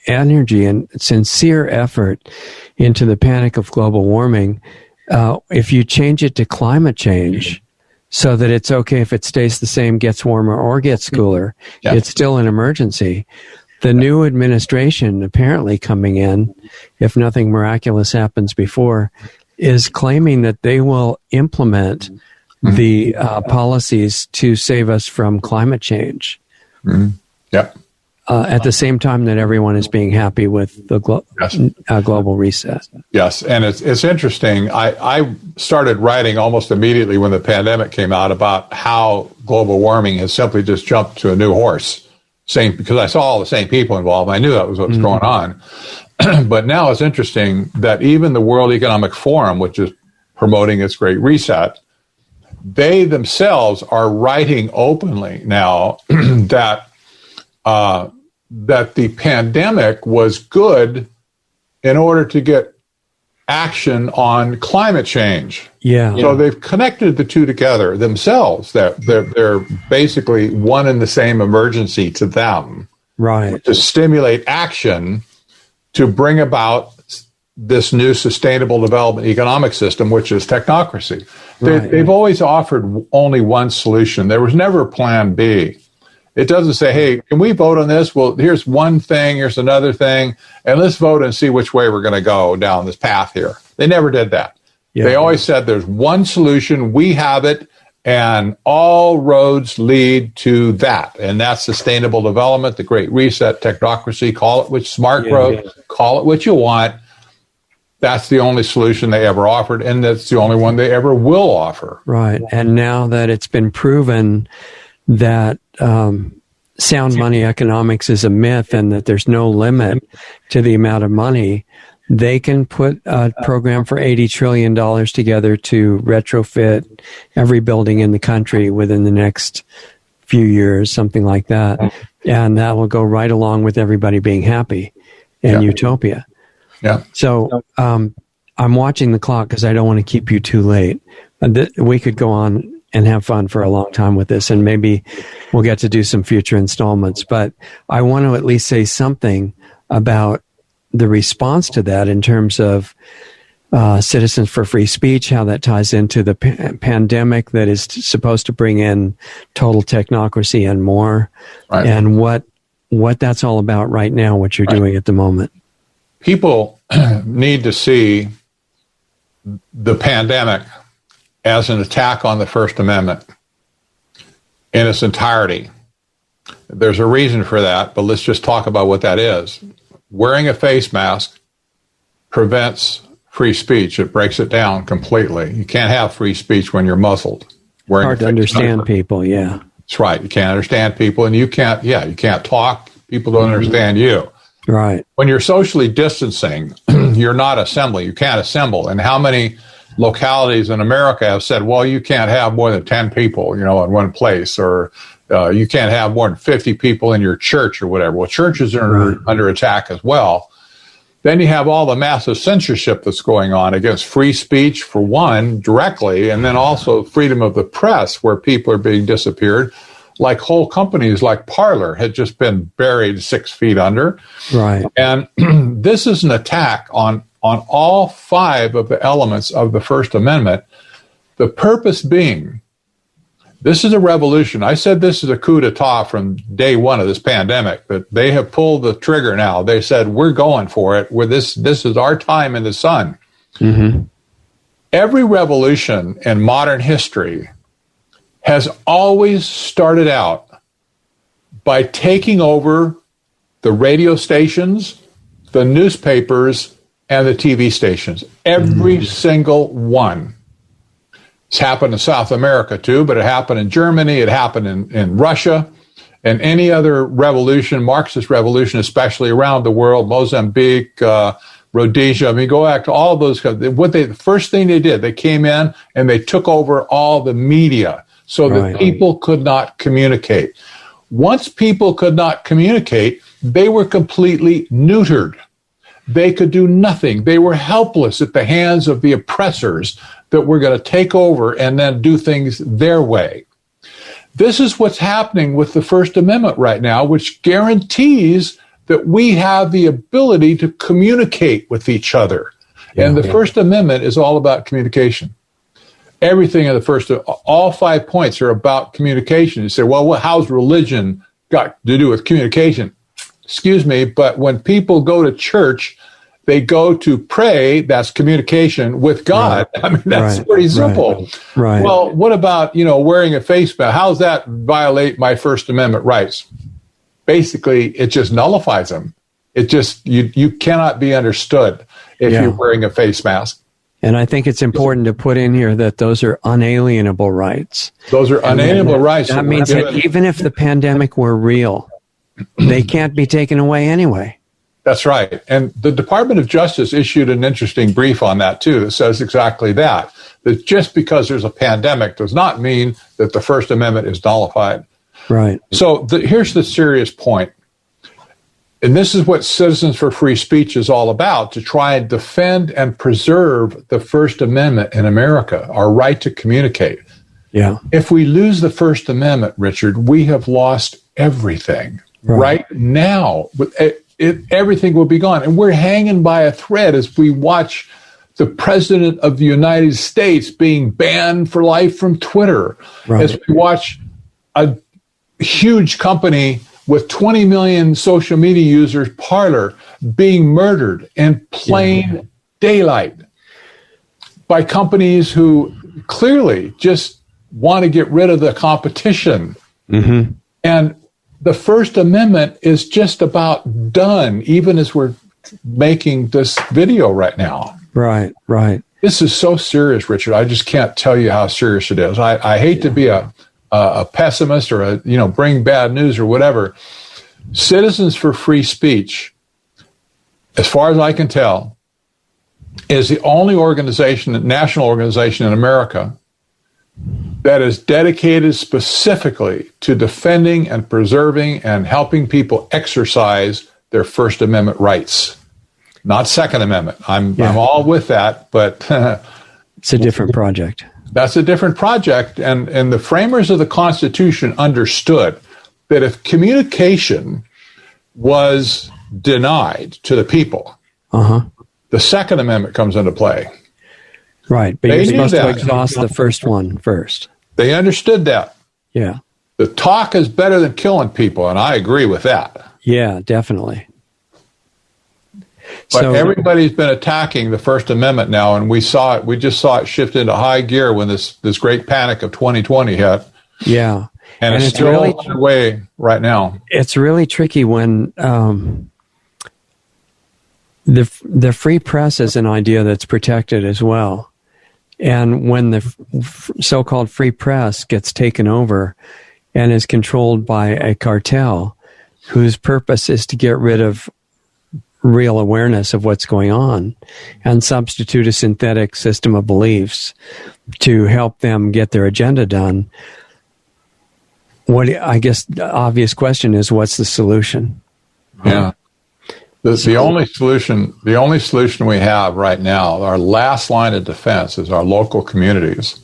energy and sincere effort into the panic of global warming, if you change it to climate change, so that it's okay if it stays the same, gets warmer, or gets cooler, it's still an emergency. The new administration apparently coming in, if nothing miraculous happens before, is claiming that they will implement the policies to save us from climate change. Yep. At the same time that everyone is being happy with the global reset. Yes, and it's interesting. I started writing almost immediately when the pandemic came out about how global warming has simply just jumped to a new horse. Because I saw all the same people involved. I knew that was what was going on. But now it's interesting that even the World Economic Forum, which is promoting its Great Reset, they themselves are writing openly now that the pandemic was good in order to get action on climate change. So they've connected the two together themselves. That they're basically one and the same emergency to them. Right. To stimulate action to bring about this new sustainable development economic system, which is technocracy. They've always offered only one solution. There was never a plan B. It doesn't say, hey, can we vote on this? Well, here's one thing, here's another thing, and let's vote and see which way we're going to go down this path here. They never did that. They always said there's one solution, we have it, and all roads lead to that. And that's sustainable development, the Great Reset, technocracy, call it which smart growth, call it what you want. That's the only solution they ever offered, and that's the only one they ever will offer. Right. And now that it's been proven that sound money economics is a myth and that there's no limit to the amount of money, they can put a program for $80 trillion together to retrofit every building in the country within the next few years, something like that. And that will go right along with everybody being happy in utopia. So I'm watching the clock because I don't want to keep you too late. We could go on and have fun for a long time with this, and maybe we'll get to do some future installments. But I want to at least say something about the response to that in terms of Citizens for Free Speech, how that ties into the pandemic that is supposed to bring in total technocracy and more, and what that's all about right now, what you're doing at the moment. People need to see the pandemic as an attack on the First Amendment in its entirety. There's a reason for that, but let's just talk about what that is. Wearing a face mask prevents free speech. It breaks it down completely. You can't have free speech when you're muzzled. Hard to understand people, That's right. You can't understand people, and you can't talk. People don't understand you. Right. When you're socially distancing, you're not assembling. You can't assemble. And how many localities in America have said, well, you can't have more than 10 people, in one place, or you can't have more than 50 people in your church or whatever. Well, churches are under attack as well. Then you have all the massive censorship that's going on against free speech, for one, directly, and then also freedom of the press, where people are being disappeared. Like whole companies like Parler had just been buried 6 feet under. Right. And this is an attack on all 5 of the elements of the First Amendment. The purpose being, this is a revolution. I said this is a coup d'etat from day one of this pandemic, but they have pulled the trigger now. They said, we're going for it. This is our time in the sun. Mm-hmm. Every revolution in modern history has always started out by taking over the radio stations, the newspapers, and the TV stations. Every single one. It's happened in South America too, but it happened in Germany, it happened in Russia, and any other revolution, Marxist revolution, especially around the world, Mozambique, Rhodesia. I mean, go back to all those. The first thing they did, they came in and they took over all the media so that people could not communicate. Once people could not communicate, they were completely neutered. They could do nothing. They were helpless at the hands of the oppressors that were going to take over and then do things their way. This is what's happening with the First Amendment right now, which guarantees that we have the ability to communicate with each other. And the First Amendment is all about communication. Everything in the first, all 5 points are about communication. You say, well, how's religion got to do with communication? Excuse me, but when people go to church, they go to pray, that's communication with God. Right. I mean, that's Right. pretty simple. Right. Well, what about, wearing a face mask? How does that violate my First Amendment rights? Basically, it just nullifies them. It just, you cannot be understood if you're wearing a face mask. And I think it's important to put in here that those are unalienable rights. Those are unalienable rights. That means that even if the pandemic were real, they can't be taken away anyway. That's right. And the Department of Justice issued an interesting brief on that, too, that says exactly that. That just because there's a pandemic does not mean that the First Amendment is nullified. Right. So here's the serious point. And this is what Citizens for Free Speech is all about, to try and defend and preserve the First Amendment in America, our right to communicate. Yeah. If we lose the First Amendment, Richard, we have lost everything. Right now, everything will be gone. And we're hanging by a thread as we watch the President of the United States being banned for life from Twitter, as we watch a huge company with 20 million social media users, Parler, being murdered in plain daylight by companies who clearly just want to get rid of the competition. Mm-hmm. And the First Amendment is just about done, even as we're making this video right now. Right, right. This is so serious, Richard. I just can't tell you how serious it is. I hate to be a pessimist or bring bad news or whatever. Citizens for Free Speech, as far as I can tell, is the only national organization in America that is dedicated specifically to defending and preserving and helping people exercise their First Amendment rights, not Second Amendment. I'm all with that, but it's a different project. That's a different project. And the framers of the Constitution understood that if communication was denied to the people, the Second Amendment comes into play. Right, but you're supposed to exhaust the first one first. They understood that. Yeah. The talk is better than killing people, and I agree with that. Yeah, definitely. But everybody's been attacking the First Amendment now, and we just saw it shift into high gear when this great panic of 2020 hit. Yeah. And it's still really underway right now. It's really tricky when the free press is an idea that's protected as well. And when the so-called free press gets taken over and is controlled by a cartel whose purpose is to get rid of real awareness of what's going on and substitute a synthetic system of beliefs to help them get their agenda done, I guess the obvious question is, what's the solution? Yeah. The only solution we have right now, our last line of defense, is our local communities.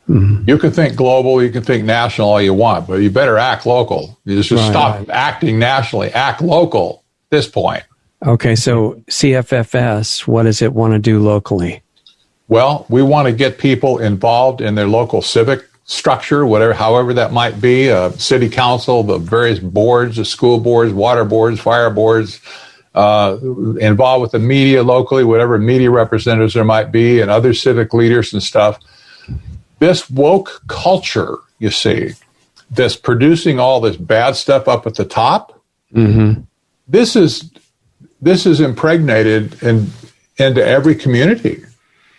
Mm-hmm. You can think global, you can think national all you want, but you better act local. You just stop acting nationally, act local at this point. Okay, so CFFS, what does it want to do locally? Well, we want to get people involved in their local civic structure, however that might be, city council, the various boards, the school boards, water boards, fire boards, involved with the media locally, whatever media representatives there might be, and other civic leaders and stuff. This woke culture, you see, that's producing all this bad stuff up at the top, this is impregnated into every community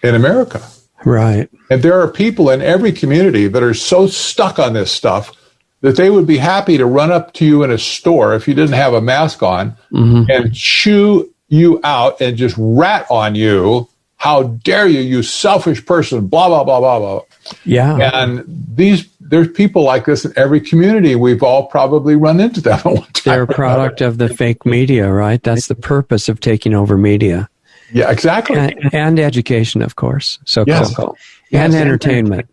in America. Right. And there are people in every community that are so stuck on this stuff that they would be happy to run up to you in a store if you didn't have a mask on and chew you out and just rat on you. How dare you, you selfish person, blah, blah, blah, blah, blah. Yeah. And there's people like this in every community. We've all probably run into them at one time. They're a product of the fake media, right? That's the purpose of taking over media. Yeah, exactly. And education, of course. So yes. cool. And entertainment.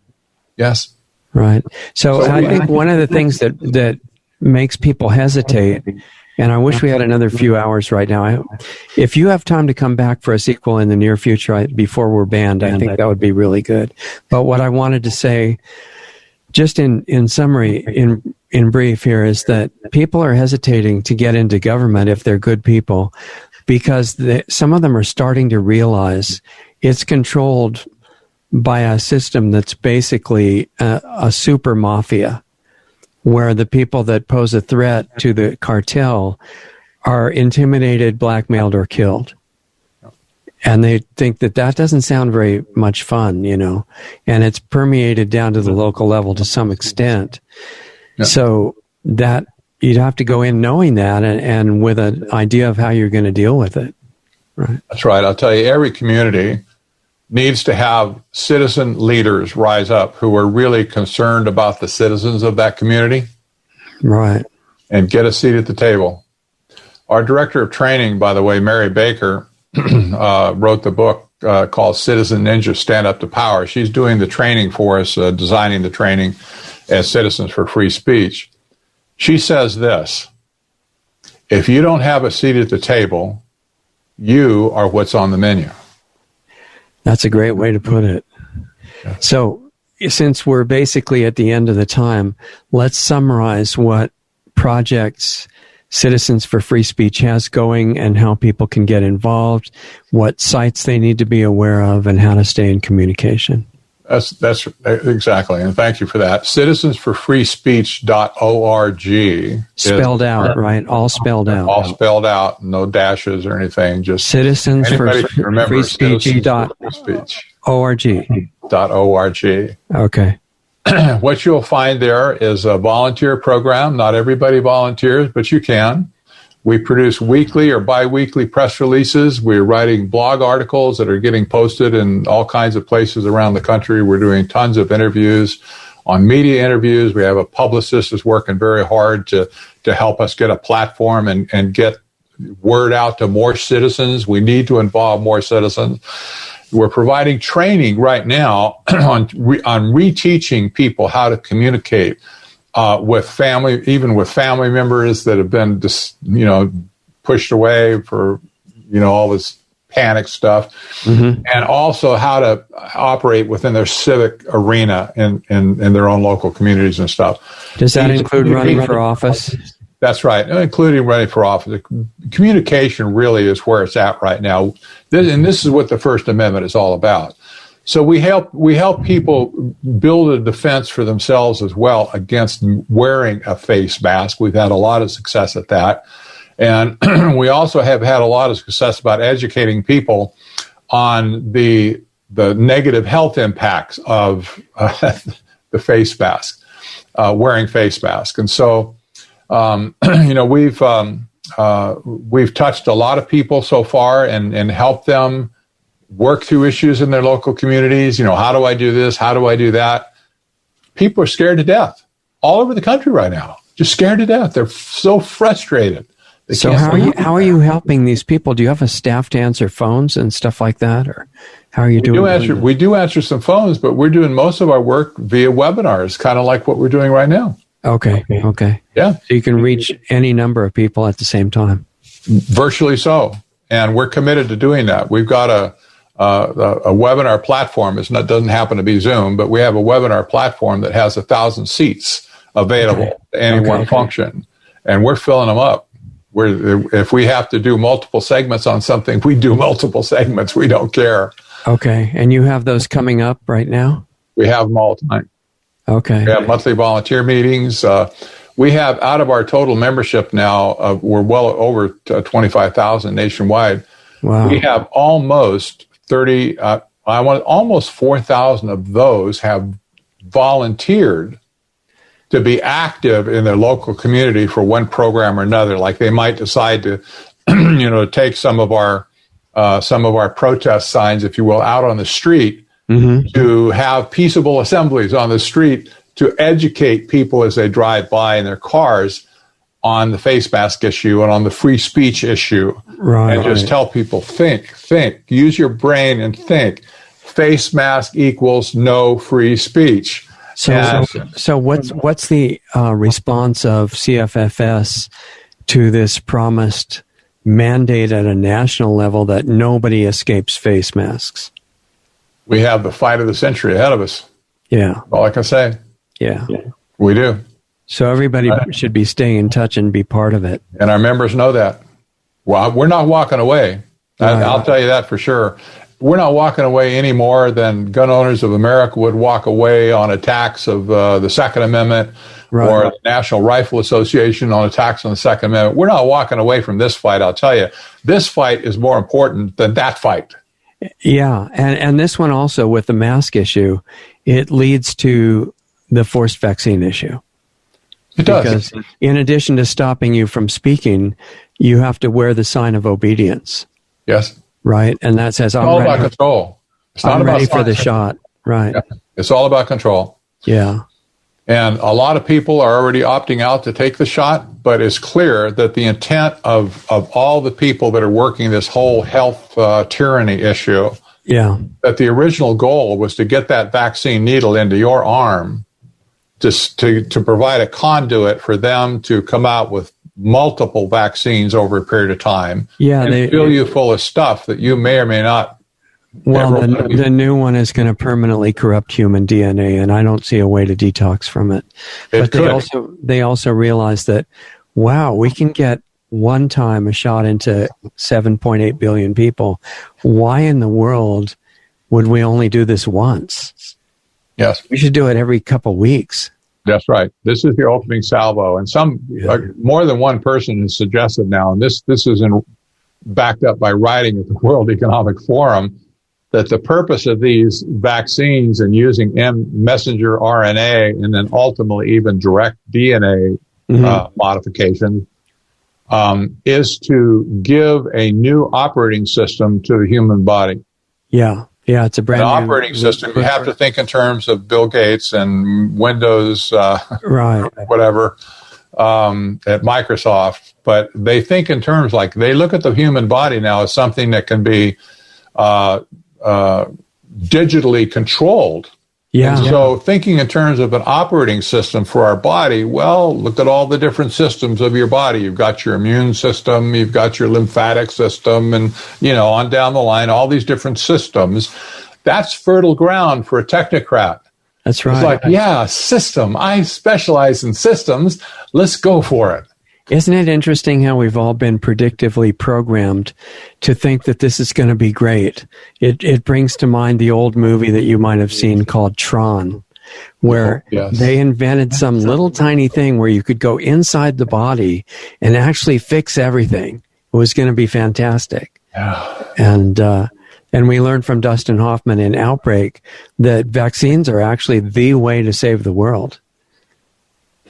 Yes. Right. So I think one of the things that makes people hesitate, and I wish we had another few hours right now. If you have time to come back for a sequel in the near future before we're banned, I think that would be really good. But what I wanted to say, just in summary, in brief here, is that people are hesitating to get into government if they're good people because some of them are starting to realize it's controlled by a system that's basically a super mafia, where the people that pose a threat to the cartel are intimidated, blackmailed, or killed. And they think that doesn't sound very much fun, and it's permeated down to the local level to some extent. Yeah. So that you'd have to go in knowing that and with an idea of how you're going to deal with it. Right. That's right. I'll tell you, every community needs to have citizen leaders rise up who are really concerned about the citizens of that community. Right. And get a seat at the table. Our director of training, by the way, Mary Baker, wrote the book called Citizen Ninja Stand Up to Power. She's doing the training for us, designing the training as Citizens for Free Speech. She says this: if you don't have a seat at the table, you are what's on the menu. That's a great way to put it. Yeah. So, since we're basically at the end of the time, let's summarize what projects Citizens for Free Speech has going and how people can get involved, what sites they need to be aware of, and how to stay in communication. That's exactly, and thank you for that. Citizensforfreespeech.org. Spelled out, right? All spelled out. All spelled out, no dashes or anything. Just Citizens for Free Speech.org. Okay. What you'll find there is a volunteer program. Not everybody volunteers, but you can. We produce weekly or bi-weekly press releases. We're writing blog articles that are getting posted in all kinds of places around the country. We're doing tons of interviews, on media interviews. We have a publicist who's working very hard to help us get a platform and get word out to more citizens. We need to involve more citizens. We're providing training right now on reteaching people how to communicate with family, even with family members that have been pushed away for all this panic stuff, and also how to operate within their civic arena in their own local communities and stuff. Does that include running for office? That's right, including running for office. Communication really is where it's at right now, and this is what the First Amendment is all about. So we help people build a defense for themselves as well against wearing a face mask. We've had a lot of success at that, and we also have had a lot of success about educating people on the negative health impacts of the face mask, wearing face mask, and so. We've touched a lot of people so far and helped them work through issues in their local communities. How do I do this? How do I do that? People are scared to death all over the country right now, just scared to death. They're so frustrated. So how are you helping these people? Do you have a staff to answer phones and stuff like that? Or how are you doing? We do answer some phones, but we're doing most of our work via webinars, kind of like what we're doing right now. Okay. Yeah. So you can reach any number of people at the same time. Virtually so. And we're committed to doing that. We've got a webinar platform. It doesn't happen to be Zoom, but we have a webinar platform that has 1,000 seats available to any one function. And we're filling them up. If we have to do multiple segments on something, we do multiple segments. We don't care. Okay. And you have those coming up right now? We have them all the time. Okay. We have monthly volunteer meetings. We have, out of our total membership now, we're well over 25,000 nationwide. Wow. We have almost 4,000 of those have volunteered to be active in their local community for one program or another. Like they might decide to, to take some of our protest signs, if you will, out on the street. To have peaceable assemblies on the street to educate people as they drive by in their cars on the face mask issue and on the free speech issue. Right. And just tell people, think, use your brain and think. Face mask equals no free speech. So what's the response of CFFS to this promised mandate at a national level that nobody escapes face masks? We have the fight of the century ahead of us. Yeah. All I can say. Yeah. We do. So everybody should be staying in touch and be part of it. And our members know that. Well, we're not walking away. Right. I'll tell you that for sure. We're not walking away any more than gun owners of America would walk away on attacks of the Second Amendment, Right. or the National Rifle Association on attacks on the Second Amendment. We're not walking away from this fight, I'll tell you. This fight is more important than that fight. Yeah, and this one also with the mask issue, it leads to the forced vaccine issue. It does. Because in addition to stopping you from speaking, you have to wear the sign of obedience, Yes. right? And that says, It's all about control. It's not I'm about ready for the science. shot, right? Yeah. It's all about control. Yeah. And a lot of people are already opting out to take the shot, but it's clear that the intent of all the people that are working this whole health tyranny issue, Yeah. that the original goal was to get that vaccine needle into your arm to provide a conduit for them to come out with multiple vaccines over a period of time, Yeah, and fill you full of stuff that you may or may not. Well, the new one is going to permanently corrupt human DNA, and I don't see a way to detox from it. But they also realize that, wow, we can get one time a shot into 7.8 billion people. Why in the world would we only do this once? Yes. We should do it every couple weeks. That's right. This is the opening salvo. And more than one person has suggested now, and this is backed up by writing at the World Economic Forum, that the purpose of these vaccines and using messenger RNA and then ultimately even direct DNA modification is to give a new operating system to the human body. Yeah. Yeah, it's a brand new operating system. You have to think in terms of Bill Gates and Windows, right? Whatever, at Microsoft. But they think in terms like they look at the human body now as something that can be digitally controlled. Yeah. And so thinking in terms of an operating system for our body, well, look at all the different systems of your body. You've got your immune system, you've got your lymphatic system, and, on down the line, all these different systems. That's fertile ground for a technocrat. That's right. It's like, yeah, system. I specialize in systems. Let's go for it. Isn't it interesting how we've all been predictively programmed to think that this is going to be great? It brings to mind the old movie that you might have seen called Tron, where they invented some little tiny thing where you could go inside the body and actually fix everything. It was going to be fantastic. Yeah. And we learned from Dustin Hoffman in Outbreak that vaccines are actually the way to save the world.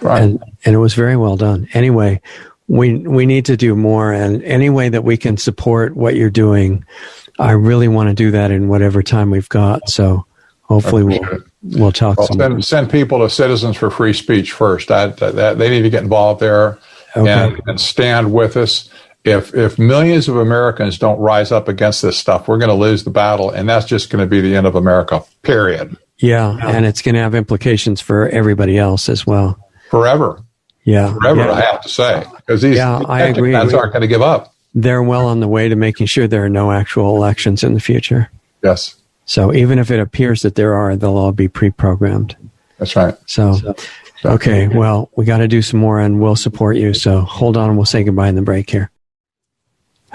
Right. And it was very well done. Anyway, we need to do more, and any way that we can support what you're doing, I really want to do that in whatever time we've got. So hopefully we'll talk. Send people to Citizens for Free Speech first. That they need to get involved there and stand with us. If millions of Americans don't rise up against this stuff, we're going to lose the battle, and that's just going to be the end of America. Period. Yeah, and it's going to have implications for everybody else as well. Forever. Yeah. Forever, I have to say. Because these technocrats aren't going to give up. They're well on the way to making sure there are no actual elections in the future. Yes. So even if it appears that there are, they'll all be pre-programmed. That's right. So okay, well, we got to do some more, and we'll support you. So hold on, and we'll say goodbye in the break here.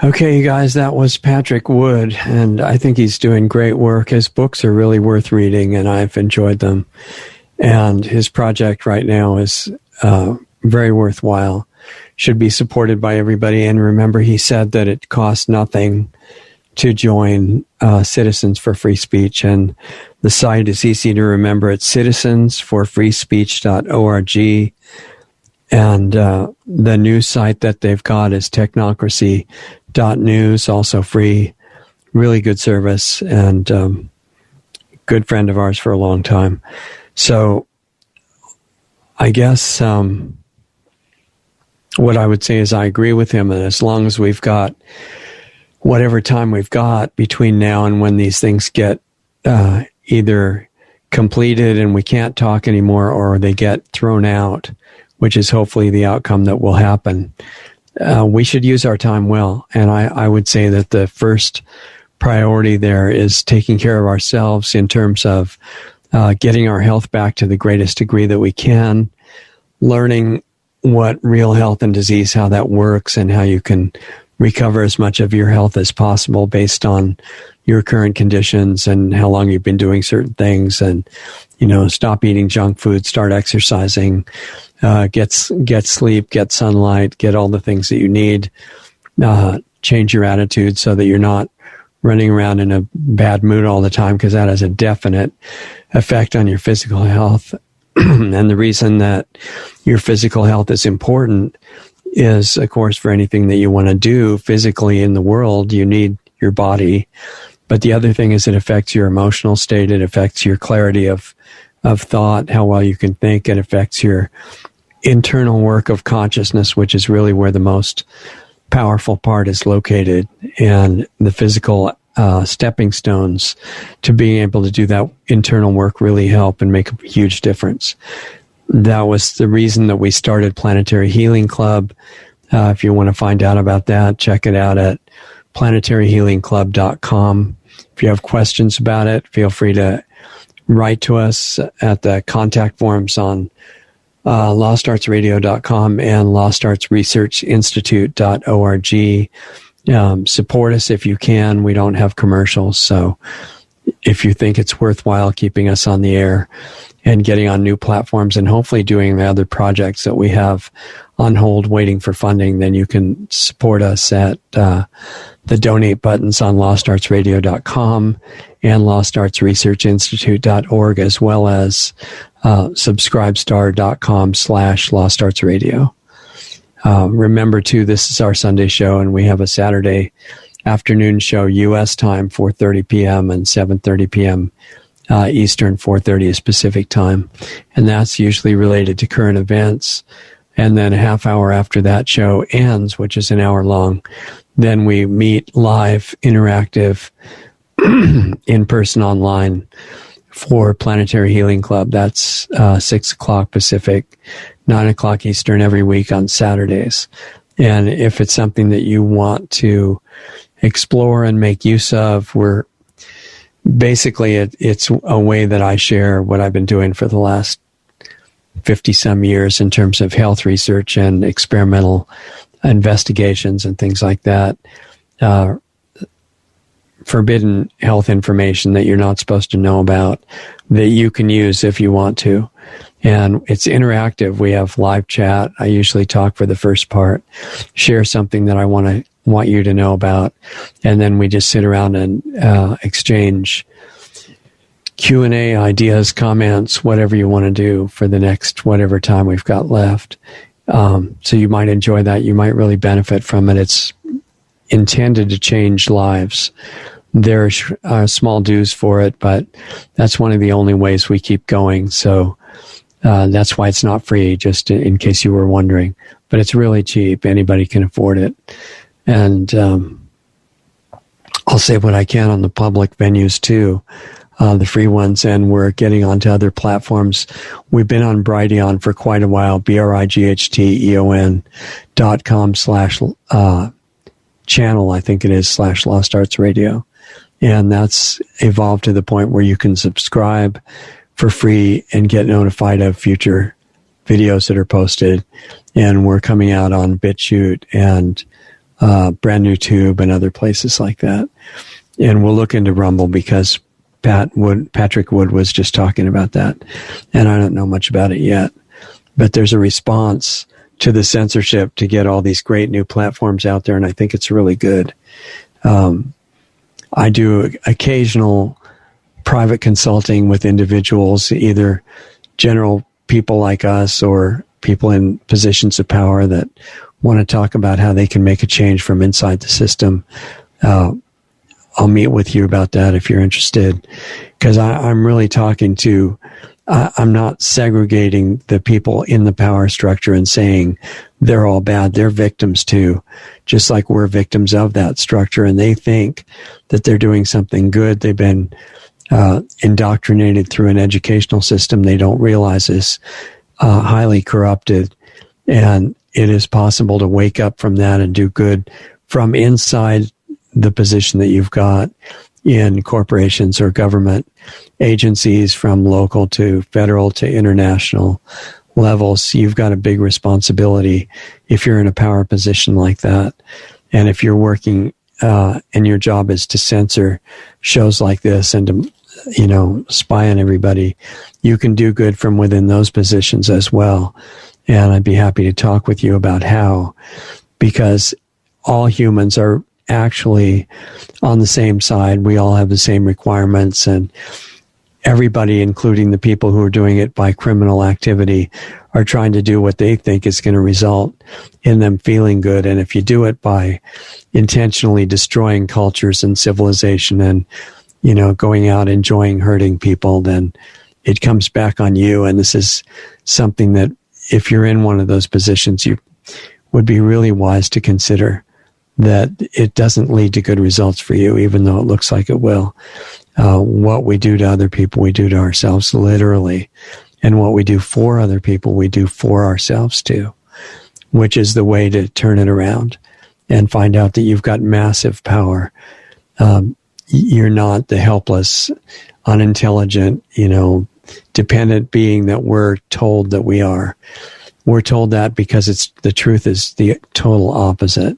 Okay, you guys, that was Patrick Wood, and I think he's doing great work. His books are really worth reading, and I've enjoyed them. And his project right now is very worthwhile, should be supported by everybody. And remember, he said that it costs nothing to join Citizens for Free Speech. And the site is easy to remember. It's citizensforfreespeech.org. And the news site that they've got is technocracy.news, also free. Really good service, and good friend of ours for a long time. So I guess what I would say is I agree with him, and as long as we've got whatever time we've got between now and when these things get either completed and we can't talk anymore, or they get thrown out, which is hopefully the outcome that will happen, we should use our time well. And I would say that the first priority there is taking care of ourselves in terms of getting our health back to the greatest degree that we can, learning what real health and disease, how that works, and how you can recover as much of your health as possible based on your current conditions and how long you've been doing certain things, and stop eating junk food, start exercising, get sleep, get sunlight, get all the things that you need, change your attitude so that you're not running around in a bad mood all the time, because that has a definite effect on your physical health. And the reason that your physical health is important is, of course, for anything that you want to do physically in the world, you need your body. But the other thing is it affects your emotional state. It affects your clarity of thought, how well you can think. It affects your internal work of consciousness, which is really where the most powerful part is located. And the physical stepping stones to being able to do that internal work really help and make a huge difference. That was the reason that we started Planetary Healing Club. If you want to find out about that, check it out at planetaryhealingclub.com. If you have questions about it, feel free to write to us at the contact forms on lostartsradio.com and lostartsresearchinstitute.org. Support us if you can. We don't have commercials, so if you think it's worthwhile keeping us on the air and getting on new platforms and hopefully doing the other projects that we have on hold waiting for funding, then you can support us at the donate buttons on lostartsradio.com and lostartsresearchinstitute.org, as well as subscribestar.com/lostartsradio. Remember, too, this is our Sunday show, and we have a Saturday afternoon show, U.S. time, 4:30 p.m. and 7:30 p.m. Eastern, 4:30 is Pacific time. And that's usually related to current events. And then a half hour after that show ends, which is an hour long, then we meet live, interactive, in person online for Planetary Healing Club. That's 6 o'clock Pacific, 9 o'clock Eastern every week on Saturdays. And if it's something that you want to explore and make use of, we're basically, it's a way that I share what I've been doing for the last 50-some years in terms of health research and experimental investigations and things like that. Forbidden health information that you're not supposed to know about that you can use if you want to. And it's interactive. We have live chat. I usually talk for the first part, share something that I want you to know about, and then we just sit around and exchange Q&A, ideas, comments, whatever you want to do for the next whatever time we've got left. So you might enjoy that. You might really benefit from it. It's intended to change lives. There are small dues for it, but that's one of the only ways we keep going. So that's why it's not free, just in case you were wondering. But it's really cheap. Anybody can afford it. And I'll say what I can on the public venues too, the free ones, and we're getting onto other platforms. We've been on Brighteon for quite a while, BRIGHTEON.com/channel, I think it is, /Lost Arts Radio. And that's evolved to the point where you can subscribe for free and get notified of future videos that are posted. And we're coming out on BitChute and Brand New Tube and other places like that. And we'll look into Rumble because Patrick Wood was just talking about that. And I don't know much about it yet. But there's a response to the censorship to get all these great new platforms out there, and I think it's really good. I do occasional private consulting with individuals, either general people like us or people in positions of power that want to talk about how they can make a change from inside the system. I'll meet with you about that if you're interested, because I'm really talking to, I'm not segregating the people in the power structure and saying they're all bad. They're victims too, just like we're victims of that structure, and they think that they're doing something good. They've been indoctrinated through an educational system they don't realize is highly corrupted, and it is possible to wake up from that and do good from inside the position that you've got in corporations or government agencies, from local to federal to international levels. You've got a big responsibility if you're in a power position like that. And if you're working and your job is to censor shows like this and to, spy on everybody, you can do good from within those positions as well. And I'd be happy to talk with you about how, because all humans are actually on the same side. We all have the same requirements, and everybody, including the people who are doing it by criminal activity, are trying to do what they think is going to result in them feeling good. And if you do it by intentionally destroying cultures and civilization and, going out enjoying hurting people, then it comes back on you. And this is something that, if you're in one of those positions, you would be really wise to consider, that it doesn't lead to good results for you, even though it looks like it will. What we do to other people, we do to ourselves, literally. And what we do for other people, we do for ourselves too, which is the way to turn it around and find out that you've got massive power. You're not the helpless, unintelligent, dependent being that we're told that we are. We're told that because the truth is the total opposite.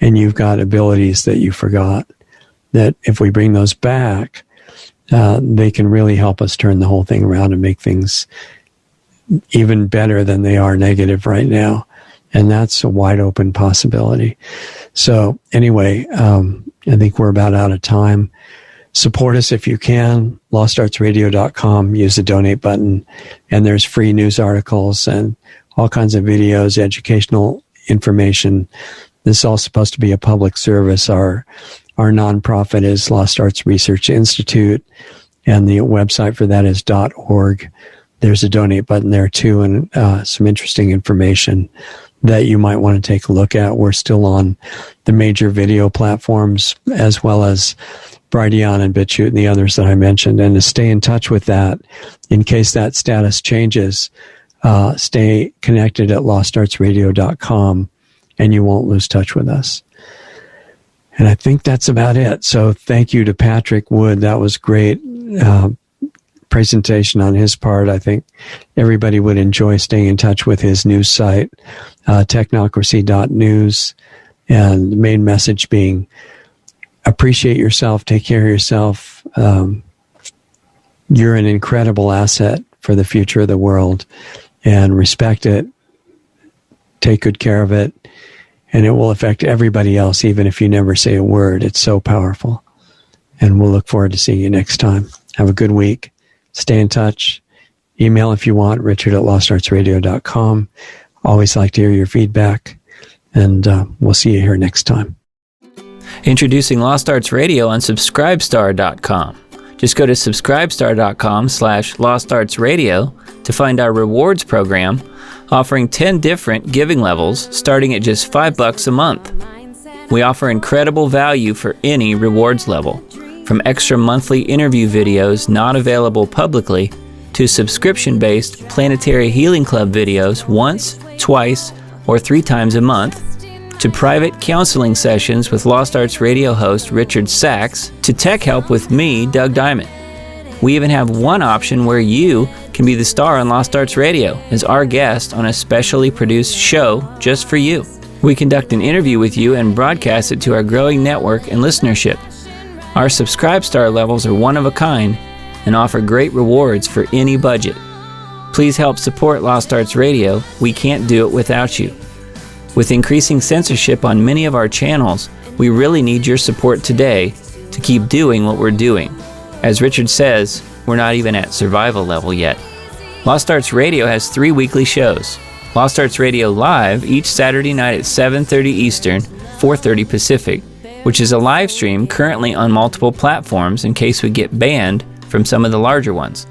And you've got abilities that you forgot, that if we bring those back, they can really help us turn the whole thing around and make things even better than they are negative right now. And that's a wide open possibility. So anyway, I think we're about out of time. Support us if you can. LostArtsRadio.com. Use the donate button. And there's free news articles and all kinds of videos, educational information. This is all supposed to be a public service. Our nonprofit is Lost Arts Research Institute, and the website for that is .org. There's a donate button there too, and some interesting information that you might want to take a look at. We're still on the major video platforms, as well as Brighteon and BitChute and the others that I mentioned. And to stay in touch with that, in case that status changes, stay connected at LostArtsRadio.com, and you won't lose touch with us. And I think that's about it. So thank you to Patrick Wood. That was great presentation on his part. I think everybody would enjoy staying in touch with his news site, technocracy.news, and the main message being, appreciate yourself, take care of yourself. You're an incredible asset for the future of the world, and respect it, take good care of it, and it will affect everybody else, even if you never say a word. It's so powerful. And we'll look forward to seeing you next time. Have a good week. Stay in touch. Email if you want, richard@lostartsradio.com. Always like to hear your feedback. And we'll see you here next time. Introducing Lost Arts Radio on Subscribestar.com. Just go to subscribestar.com/lostartsradio to find our rewards program, offering 10 different giving levels starting at just $5 a month. We offer incredible value for any rewards level, from extra monthly interview videos not available publicly to subscription-based Planetary Healing Club videos once, twice, or 3 times a month, to private counseling sessions with Lost Arts Radio host Richard Sachs, to tech help with me, Doug Diamond. We even have one option where you can be the star on Lost Arts Radio as our guest on a specially produced show just for you. We conduct an interview with you and broadcast it to our growing network and listenership. Our Subscribe Star levels are one of a kind and offer great rewards for any budget. Please help support Lost Arts Radio. We can't do it without you. With increasing censorship on many of our channels, we really need your support today to keep doing what we're doing. As Richard says, we're not even at survival level yet. Lost Arts Radio has 3 weekly shows. Lost Arts Radio Live each Saturday night at 7:30 Eastern, 4:30 Pacific, which is a live stream currently on multiple platforms in case we get banned from some of the larger ones.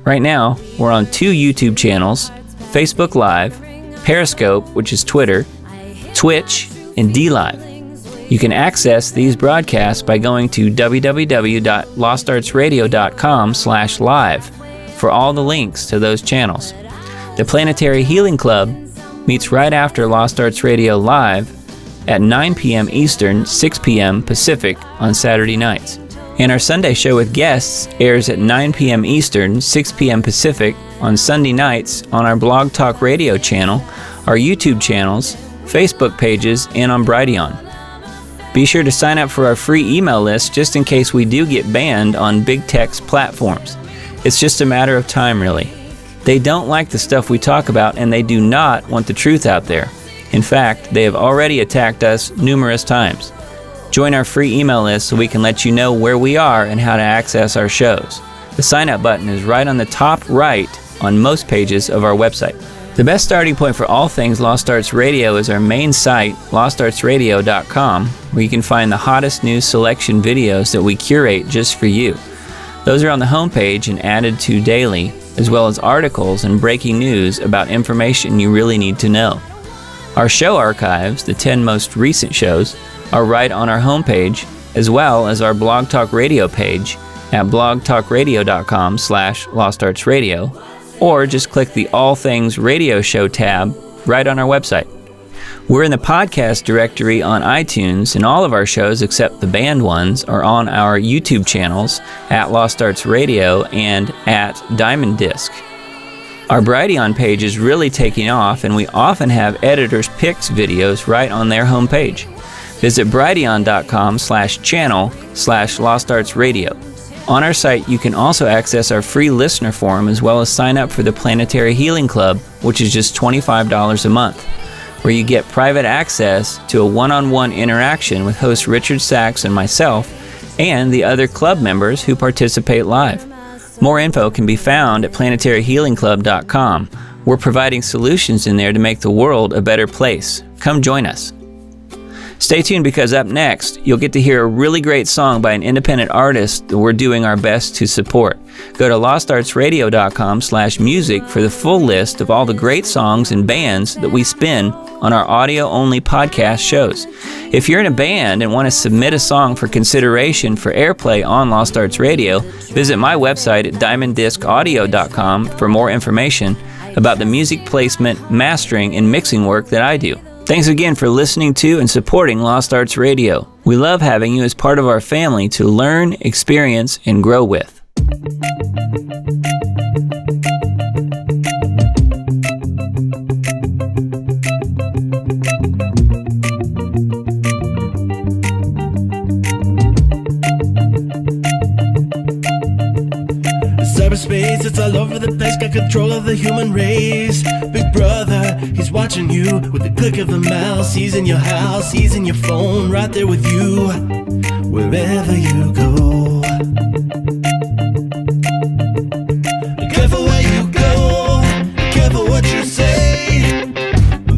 Right now, we're on 2 YouTube channels, Facebook Live, Periscope, which is Twitter, Twitch, and DLive. You can access these broadcasts by going to www.lostartsradio.com/live for all the links to those channels. The Planetary Healing Club meets right after Lost Arts Radio Live at 9 p.m. Eastern, 6 p.m. Pacific on Saturday nights. And our Sunday show with guests airs at 9 p.m. Eastern, 6 p.m. Pacific on Sunday nights on our Blog Talk Radio channel, our YouTube channels, Facebook pages, and on Brighteon. Be sure to sign up for our free email list just in case we do get banned on big tech's platforms. It's just a matter of time, really. They don't like the stuff we talk about, and they do not want the truth out there. In fact, they have already attacked us numerous times. Join our free email list so we can let you know where we are and how to access our shows. The sign up button is right on the top right on most pages of our website. The best starting point for all things Lost Arts Radio is our main site, lostartsradio.com, where you can find the hottest news selection videos that we curate just for you. Those are on the homepage and added to daily, as well as articles and breaking news about information you really need to know. Our show archives, the 10 most recent shows, are right on our homepage, as well as our Blog Talk Radio page at blogtalkradio.com/lostartsradio, or just click the All Things Radio Show tab right on our website. We're in the podcast directory on iTunes, and all of our shows except the banned ones are on our YouTube channels at Lost Arts Radio and at Diamond Disc. Our Brighteon page is really taking off, and we often have editors' picks videos right on their homepage. Visit brighteon.com/channel/LostArtsRadio. On our site, you can also access our free listener forum as well as sign up for the Planetary Healing Club, which is just $25 a month, where you get private access to a one-on-one interaction with host Richard Sachs and myself and the other club members who participate live. More info can be found at planetaryhealingclub.com. We're providing solutions in there to make the world a better place. Come join us. Stay tuned, because up next, you'll get to hear a really great song by an independent artist that we're doing our best to support. Go to lostartsradio.com/music for the full list of all the great songs and bands that we spin on our audio-only podcast shows. If you're in a band and want to submit a song for consideration for airplay on Lost Arts Radio, visit my website at diamonddiscaudio.com for more information about the music placement, mastering, and mixing work that I do. Thanks again for listening to and supporting Lost Arts Radio. We love having you as part of our family to learn, experience, and grow with. Cyberspace, it's all over the place, got control of the human race. Big brother, he's watching you with the click of the mouse. He's in your house, he's in your phone, right there with you, wherever you go. Be careful where you go, be careful what you say.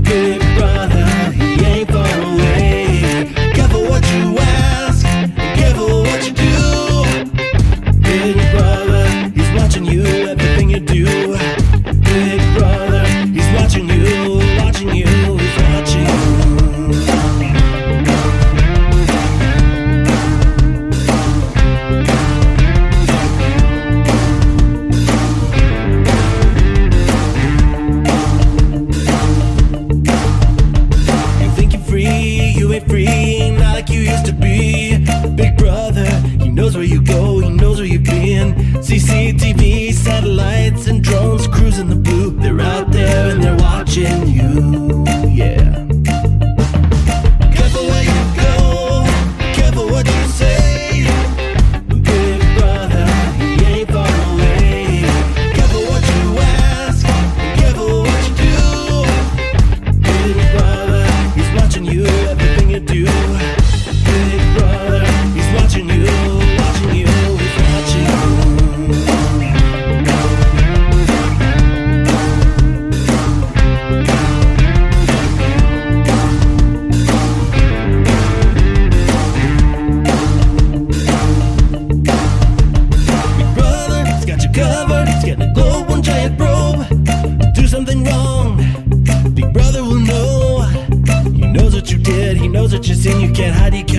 Big brother, he ain't far away. Be careful what you ask, be careful what you do. Big brother, he's watching you, everything you do. Big brother, he's watching you, he's watching you. You think you're free, you ain't free, not like you used to be. Big brother, he knows where you go, he knows where you've been. CCTV, satellites, and drones cruising the blue. They're out there and they're watching you, yeah. Careful where you go, careful what you say. Big brother, he ain't far away. Careful what you ask, careful what you do. Big brother, he's watching you, everything you do. Big brother, he's watching you, watching you, he's watching you. Big brother, he's got you covered, he's got a globe, one giant probe. Do something wrong, Big brother will know. He knows what you did, he knows what you've seen. You can't hide, you can't